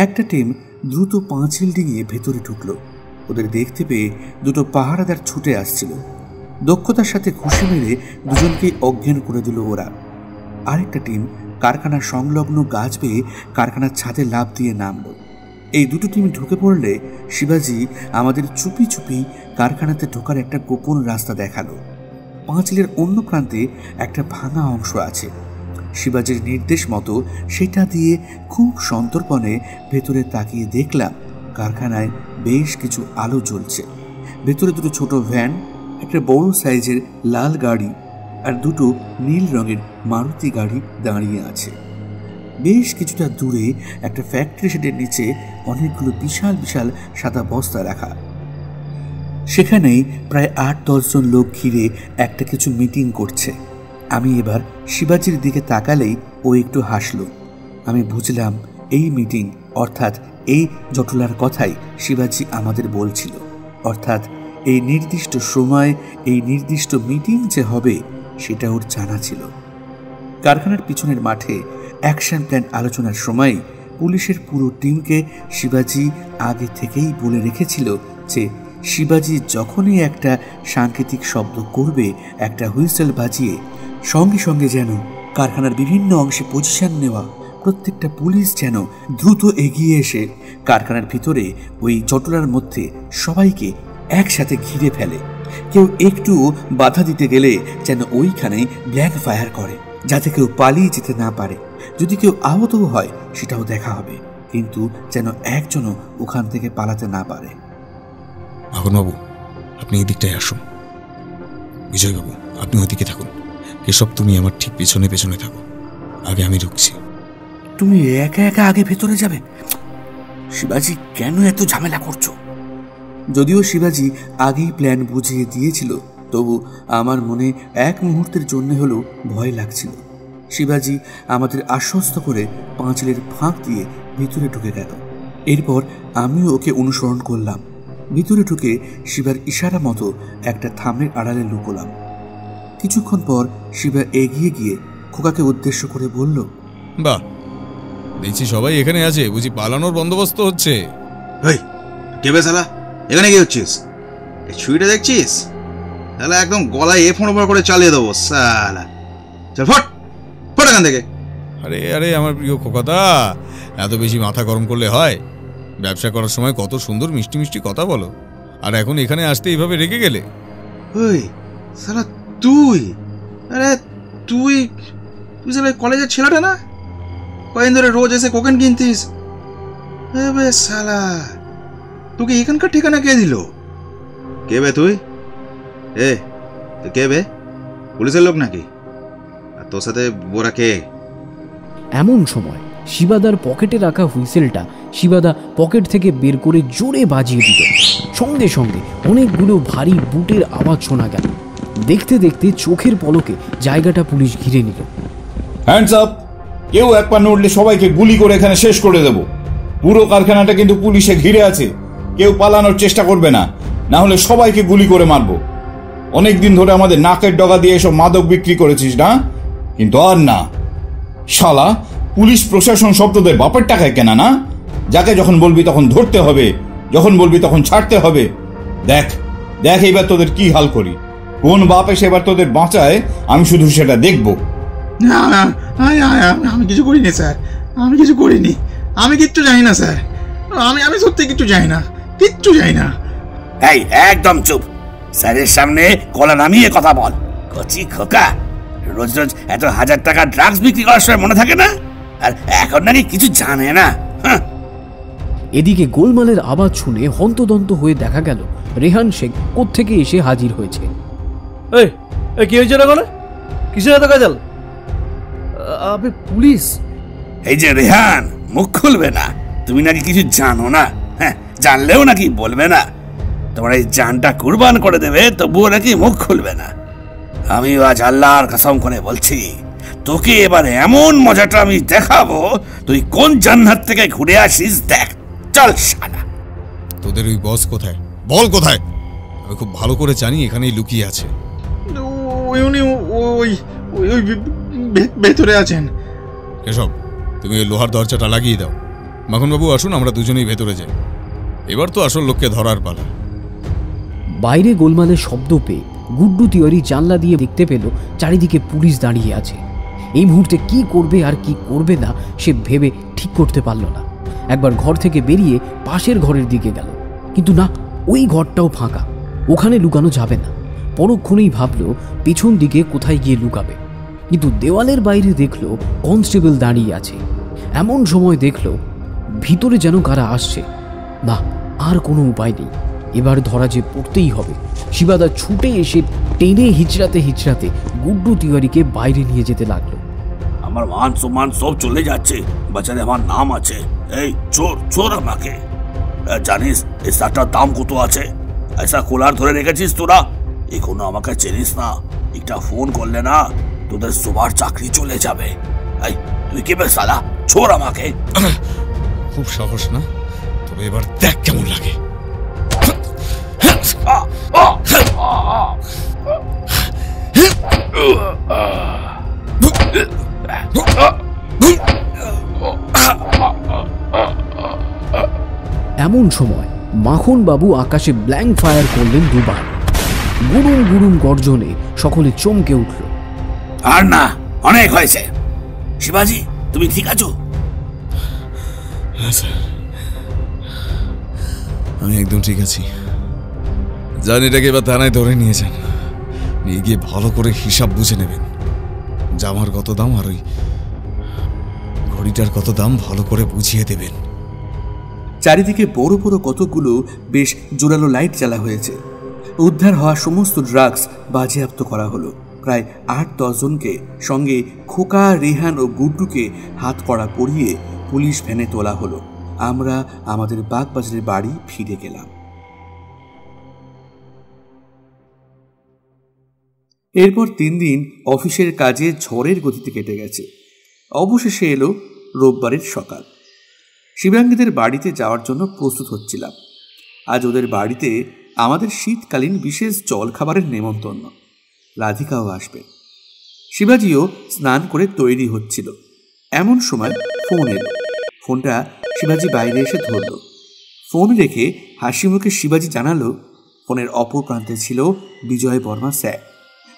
একটা টিম দ্রুত পাঁচিল ডিঙিয়ে ভেতরে ঢুকল। ওদের দেখতে পেয়ে দুটো পাহারাদার ছুটে আসছিল। দক্ষতার সাথে ঘুষি মেরে দুজনকেই অজ্ঞান করে দিল ওরা। আরেকটা টিম কারখানার সংলগ্ন গাছ বেয়ে কারখানার ছাদে লাফ দিয়ে নামল। এই দুটো টিম ঢুকে পড়লে শিবাজি আমাদের চুপি চুপি কারখানাতে ঢোকার একটা গোপন রাস্তা দেখালো। পাঁচিলের অন্য প্রান্তে একটা ভাঙা অংশ আছে। শিবাজির নির্দেশ মতো সেটা দিয়ে খুব সন্তর্পণে ভেতরে তাকিয়ে দেখলাম কারখানায় বেশ কিছু আলো জ্বলছে। ভেতরে দুটো ছোট ভ্যান, একটা বড় সাইজের লাল গাড়ি আর দুটো নীল রঙের মারুতি গাড়ি দাঁড়িয়ে আছে। বেশ কিছুটা দূরে একটা ফ্যাক্টরি শেডের নিচে অনেকগুলো বিশাল বিশাল সাদা বস্তা রাখা। সেখানেই প্রায় 8-10 জন লোক ঘিরে একটা কিছু মিটিং করছে। আমি এবার শিবাজির দিকে তাকালেই ও একটু হাসলো। আমি বুঝলাম এই মিটিং অর্থাৎ এই জটলার কথাই শিবাজি আমাদের বলছিল। অর্থাৎ এই নির্দিষ্ট সময় এই নির্দিষ্ট মিটিং যে হবে সেটা ওর জানা ছিল। কারখানার পিছনের মাঠে অ্যাকশন প্ল্যান আলোচনার সময় পুলিশের পুরো টিমকে শিবাজি আগে থেকেই বলে রেখেছিল যে শিবাজি যখনই একটা সাংকেতিক শব্দ করবে, একটা হুইসেল বাজিয়ে সঙ্গে সঙ্গে যেন কারখানার বিভিন্ন অংশে পজিশন নেওয়া প্রত্যেকটা পুলিশ যেন দ্রুত এগিয়ে এসে কারখানার ভিতরে ওই জটলার মধ্যে সবাইকে একসাথে ঘিরে ফেলে। কেউ একটুও বাধা দিতে গেলে যেন ওইখানেই ব্ল্যাঙ্ক ফায়ার করে, যাতে কেউ পালিয়ে যেতে না পারে। যদি কেউ আহতও হয় সেটাও দেখা হবে, কিন্তু যেন একজনও ওখান থেকে পালাতে না পারে। মাখনবাবু, আপনি এই দিকটায় আসুন। বিজয়বাবু, আপনি ওইদিকে থাকুন। এসব তুমি আমার ঠিক পেছনে পেছনে থাকো, আগে আমি ঢুকছি। তুমি একা একা আগে ভেতরে যাবে? শিবাজি, কেন এত ঝামেলা করছো? যদিও শিবাজি আগেই প্ল্যান বুঝিয়ে দিয়েছিল, তবু আমার মনে এক মুহূর্তের জন্য হলেও ভয় লাগছিল। শিবাজি আমাদের আশ্বস্ত করে পাঁচিলের ফাঁক দিয়ে ভিতরে ঢুকে গেল। এরপর আমিও ওকে অনুসরণ করলাম। ভিতরে ঢুকে শিবার ইশারা মতো একটা থামের আড়ালে লুকোলাম। কিছুক্ষণ পর শিবা এগিয়ে গিয়ে খোকাকে উদ্দেশ্য করে বলল, বাহ, দেখছি সবাই এখানে আছে, বুঝি পালানোর বন্দোবস্ত হচ্ছে। কে বে শালা? এখানে কি হচ্ছিস? এই ছুরিটা দেখছিস? তাহলে একদম গলায় ফোন করে চালিয়ে দেবো শালা। চল ফট ফট এখান থেকে। আরে আরে আমার প্রিয় খোকাদা, এত বেশি মাথা গরম করলে হয়? ব্যবসা করার সময় কত সুন্দর মিষ্টি মিষ্টি কথা বলো, আর এখন এখানে আসতে এইভাবে রেগে গেলে? ওই শালা তুই, আরে তুই তুই শালা কলেজের ছেলেটা না? কয়েকদিন ধরে রোজ এসে কোকেন কিনতিস। শালা, তোকে এখানকার ঠিকানা কে দিল? কে বে তুই? কে বে? পুলিশের লোক নাকি? আর তোর সাথে বোরা কে? এমন সময় শিবাদার পকেটে রাখা হুইসেলটা শিবাদা পকেট থেকে বের করে জোরে বাজিয়ে দিল। সঙ্গে সঙ্গে অনেকগুলো ভারী বুটের আওয়াজ শোনা গেল। দেখতে দেখতে চোখের পলকে জায়গাটা পুলিশ ঘিরে নিল। Hands up! কেউ এক পা নড়লে সবাইকে গুলি করে এখানে শেষ করে দেব। পুরো কারখানাটা কিন্তু পুলিশে ঘিরে আছে, কেউ পালানোর চেষ্টা করবে না, না হলে সবাইকে গুলি করে মারবো। অনেকদিন ধরে আমাদের নাকের ডগা দিয়ে এসব মাদক বিক্রি করেছিস না, কিন্তু আর না। শালা, পুলিশ প্রশাসন সব তোদের বাপের টাকায় কেনা না? যাকে যখন বলবি তখন ধরতে হবে, যখন বলবি তখন ছাড়তে হবে। দেখ দেখ এবার তোদের কি হাল করি। কোন বাপ এসে এবার তোদের বাঁচায় আমি শুধু সেটা দেখবো। আমি কিছু করিনি স্যার, আমি কিছু করিনি, আমি কিচ্ছু জানি না স্যার, আমি সত্যি কিচ্ছু জানি না, কিচ্ছু জানি না। এই একদম চুপ, স্যারের সামনে গলা নামিয়ে কথা বল। কচি খোকা, রোজ রোজ এত 1000 টাকা ড্রাগস বিক্রি করার সময় মনে থাকে না? আর এখন নাকি কিছু জানে না। এদিকে গোলমালের আওয়াজ শুনে হন্তদন্ত হয়ে দেখা গেল রেহান শেখ কোত্থেকে এসে হাজির হয়েছে। কি হয়েছে না? কিসের এত কাজাল? পুলিশ। এই যে রেহান, মুখ খুলবে না, তুমি নাকি কিছু জানো না? হ্যাঁ, জানলেও নাকি বলবে না। তোমার এই জানটা কুরবান করে দেবে, তবুও নাকি মুখ খুলবে না। আমিও আজ আল্লাহর কসম করে বলছি, তোকে এবার এমন মজাটা আমি দেখাবো, তুই কোন জান্নাত থেকে ঘুরে আসিস দেখ। চল শালা। তোদের ওই বস কোথায়? বল কোথায়? আমি খুব ভালো করে জানি এখানেই লুকিয়ে আছে। উনি ওই ওই ভেতরে আছেন। এসব তুমি ওই লোহার দরজাটা লাগিয়ে দাও। মাখনবাবু আসুন, আমরা দুজনেই ভেতরে যাই। এবার তো আসল লোককে ধরার পালা। বাইরে গোলমালের শব্দ পেয়ে গুড্ডু তিওয়ারি জানলা দিয়ে দেখতে পেল চারিদিকে পুলিশ দাঁড়িয়ে আছে। এই মুহূর্তে কি করবে আর কি করবে না সে ভেবে ঠিক করতে পারল না। একবার ঘর থেকে বেরিয়ে পাশের ঘরের দিকে গেল, কিন্তু না, ওই ঘরটাও ফাঁকা, ওখানে লুকানো যাবে না। পরক্ষণেই ভাবল পেছন দিকে কোথায় গিয়ে লুকাবে, কিন্তু দেওয়ালের বাইরে দেখল কনস্টেবল দাঁড়িয়ে আছে। এমন সময় দেখল ভিতরে যেন কারা আসছে। না, আর কোনো উপায় নেই, এবার ধরা যে পড়তেই হবে। শিবাদা ছুটে এসে টেনে হিচড়াতে হিচড়াতে গুড্ডু তিওয়ারিকে বাইরে নিয়ে যেতে লাগলো। আমার মান সম্মান সব চলে যাচ্ছে, বাজারে আমার নাম আছে। এই চোর, চোর আমাকে। জানিস এই শার্টটার দাম কত আছে? এসা কোলার ধরে রেখেছিস তোরা, এখনো আমাকে চিনিস না। একটা ফোন করলে না তোদের সবার চাকরি চলে যাবে। এই তুই কি বে শালা, চোর আমাকে। খুব সাহস না? তবে এবার দেখ কেমন লাগে। এমন সময় মাখনবাবু আকাশে ব্ল্যাঙ্ক ফায়ার করলেন দুবার। গুরুম গুরুম গর্জনে সকলে চমকে উঠল। আর না, অনেক হয়েছে। শিবাজি, তুমি ঠিক আছো? হ্যাঁ স্যার, আমি একদম ঠিক আছি। জানিটাকে এবার থানায় ধরে নিয়েছেন, নিয়ে গিয়ে ভালো করে হিসাব বুঝে নেবেন। জামার কত দাম আর ওই ঘড়িটার কত দাম ভালো করে বুঝিয়ে দেবেন। চারিদিকে বড় বড় কতগুলো বেশ জোরালো লাইট জ্বালা হয়েছে। উদ্ধার হওয়া সমস্ত ড্রাগস বাজেয়াপ্ত করা হলো। প্রায় 8-10 জনকে, সঙ্গে খোকা, রেহান ও গুড্ডুকে হাত কড়া পরিয়ে পুলিশ ভ্যানে তোলা হলো। আমরা আমাদের বাগবাজারের বাড়ি ফিরে গেলাম। এরপর 3 দিন অফিসের কাজে ঝড়ের গতিতে কেটে গেছে। অবশেষে এলো রোববারের সকাল। শিবাঙ্গীদের বাড়িতে যাওয়ার জন্য প্রস্তুত হচ্ছিলাম। আজ ওদের বাড়িতে আমাদের শীতকালীন বিশেষ জলখাবারের নেমন্তন্ন। রাধিকাও আসবে। শিবাজিও স্নান করে তৈরি হচ্ছিল। এমন সময় ফোন এলো। ফোনটা শিবাজি বাইরে এসে ধরল। ফোন রেখে হাসি মুখে শিবাজি জানালো ফোনের অপর প্রান্তে ছিল বিজয় বর্মা স্যার।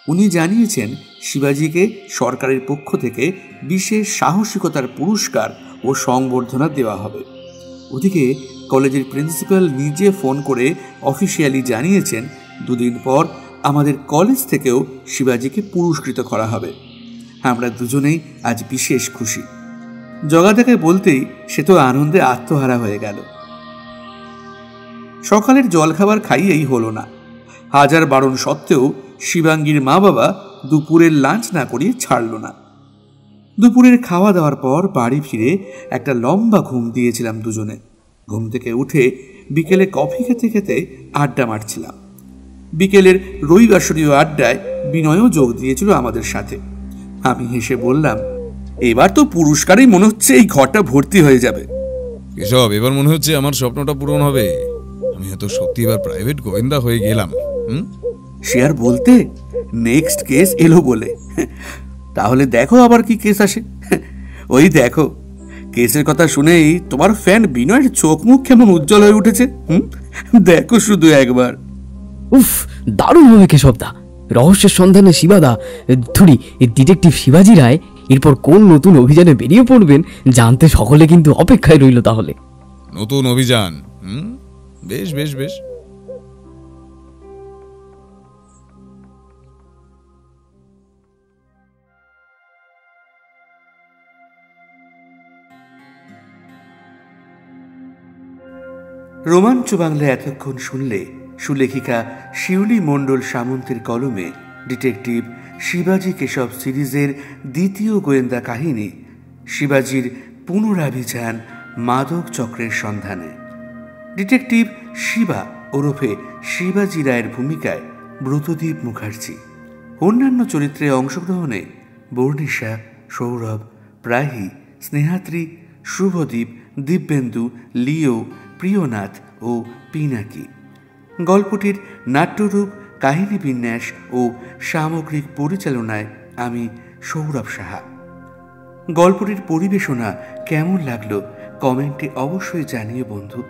উনি জানিয়েছেন শিবাজিকে সরকারের পক্ষ থেকে বিশেষ সাহসিকতার পুরস্কার ও সংবর্ধনা দেওয়া হবে। ওদিকে কলেজের প্রিন্সিপাল নিজে ফোন করে অফিসিয়ালি জানিয়েছেন 2 দিন পর আমাদের কলেজ থেকেও শিবাজিকে পুরস্কৃত করা হবে। আমরা দুজনেই আজ বিশেষ খুশি। জগাদাকে বলতেই সে তো আনন্দে আত্মহারা হয়ে গেল। সকালের জলখাবার খাইয়েই হলো না। হাজার বারণ সত্ত্বেও শিবাঙ্গীর মা বাবা দুপুরের লাঞ্চ না করিয়ে ছাড়ল না। দুপুরের খাওয়া দাওয়ার পর বাড়ি ফিরে একটা লম্বা ঘুম দিয়েছিলাম দুজনে। ঘুম থেকে উঠে বিকেলে কফি খেতে খেতে আড্ডা মারছিলাম। বিকেলের রবিবাসরীয় আড্ডায় বিনয়ও যোগ দিয়েছিল আমাদের সাথে। আমি হেসে বললাম, এবার তো পুরস্কারই মনে হচ্ছে এই ঘরটা ভর্তি হয়ে যাবে। এসব এবার মনে হচ্ছে আমার স্বপ্নটা পূরণ হবে। আমি হয়তো সত্যি এবার প্রাইভেট গোয়েন্দা হয়ে গেলাম। সে আর বলতে, নেক্সট কেস এলো বলে। তাহলে দেখো আবার কি কেস আসে। ওই দেখো, কেসের কথা শুনেই তোমার ফ্যান বিনয়ের চোখ মুখ কেমন উজ্জ্বল হয়ে উঠেছে। দেখো শুধু একবার। উফ, দারুণ হবে কেশবদা। রহস্যের সন্ধানে শিবাদা, ধুরি ডিটেকটিভ শিবাজি রায় এরপর কোন নতুন অভিযানে বেরিয়ে পড়বেন জানতে সকলে কিন্তু অপেক্ষায় রইল। তাহলে নতুন অভিযান, বেশ বেশ বেশ। রোমাঞ্চ বাংলা এতক্ষণ শুনলে সুলেখিকা শিউলি মণ্ডল সামন্তের কলমে ডিটেকটিভ শিবাজি কেশব সিরিজের দ্বিতীয় গোয়েন্দা কাহিনী শিবাজির পুনরাভিযান মাদক চক্রের সন্ধানে। ডিটেকটিভ শিবা ওরফে শিবাজি রায়ের ভূমিকায় ব্রতদীপ মুখার্জি। অন্যান্য চরিত্রে অংশগ্রহণে বর্ণিশা, সৌরভ, প্রাহি, স্নেহাত্রী, শুভদীপ, দিব্যেন্দু, লিও, প্রিয়নাথ ও পিনাকি। গল্পটির নাট্যরূপ, কাহিনী বিন্যাস ও সামগ্রিক পরিচালনায় আমি সৌরভ সাহা। গল্পটির পরিবেশনা কেমন লাগলো কমেন্টে অবশ্যই জানিও বন্ধু।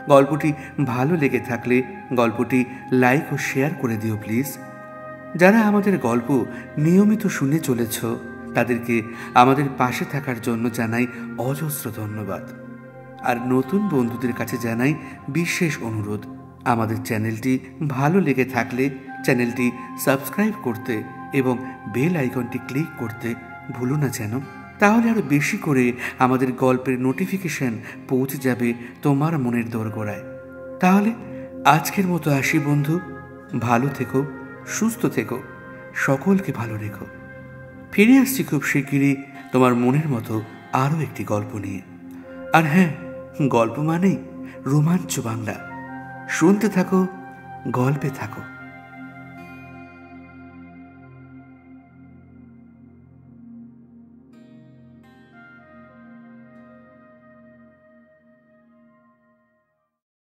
গল্পটি ভালো লেগে থাকলে গল্পটি লাইক ও শেয়ার করে দিও প্লিজ। যারা আমাদের গল্প নিয়মিত শুনে চলেছ তাদেরকে আমাদের পাশে থাকার জন্য জানাই অজস্র ধন্যবাদ। আর নতুন বন্ধুদের কাছে জানাই বিশেষ অনুরোধ, আমাদের চ্যানেলটি ভালো লেগে থাকলে চ্যানেলটি সাবস্ক্রাইব করতে এবং বেল আইকনটি ক্লিক করতে ভুলো না যেন। তাহলে আরও বেশি করে আমাদের গল্পের নোটিফিকেশন পৌঁছে যাবে তোমার মনের দোরগোড়ায়। তাহলে আজকের মতো আসি বন্ধু, ভালো থেকো, সুস্থ থেকো, সকলকে ভালো রেখো। ফিরে আসছি খুব শিগগিরই তোমার মনের মতো আরও একটি গল্প নিয়ে। আর হ্যাঁ, গল্প মানেই রোমাঞ্চ বাংলা। শুনতে থাকো, গল্পে থাকো।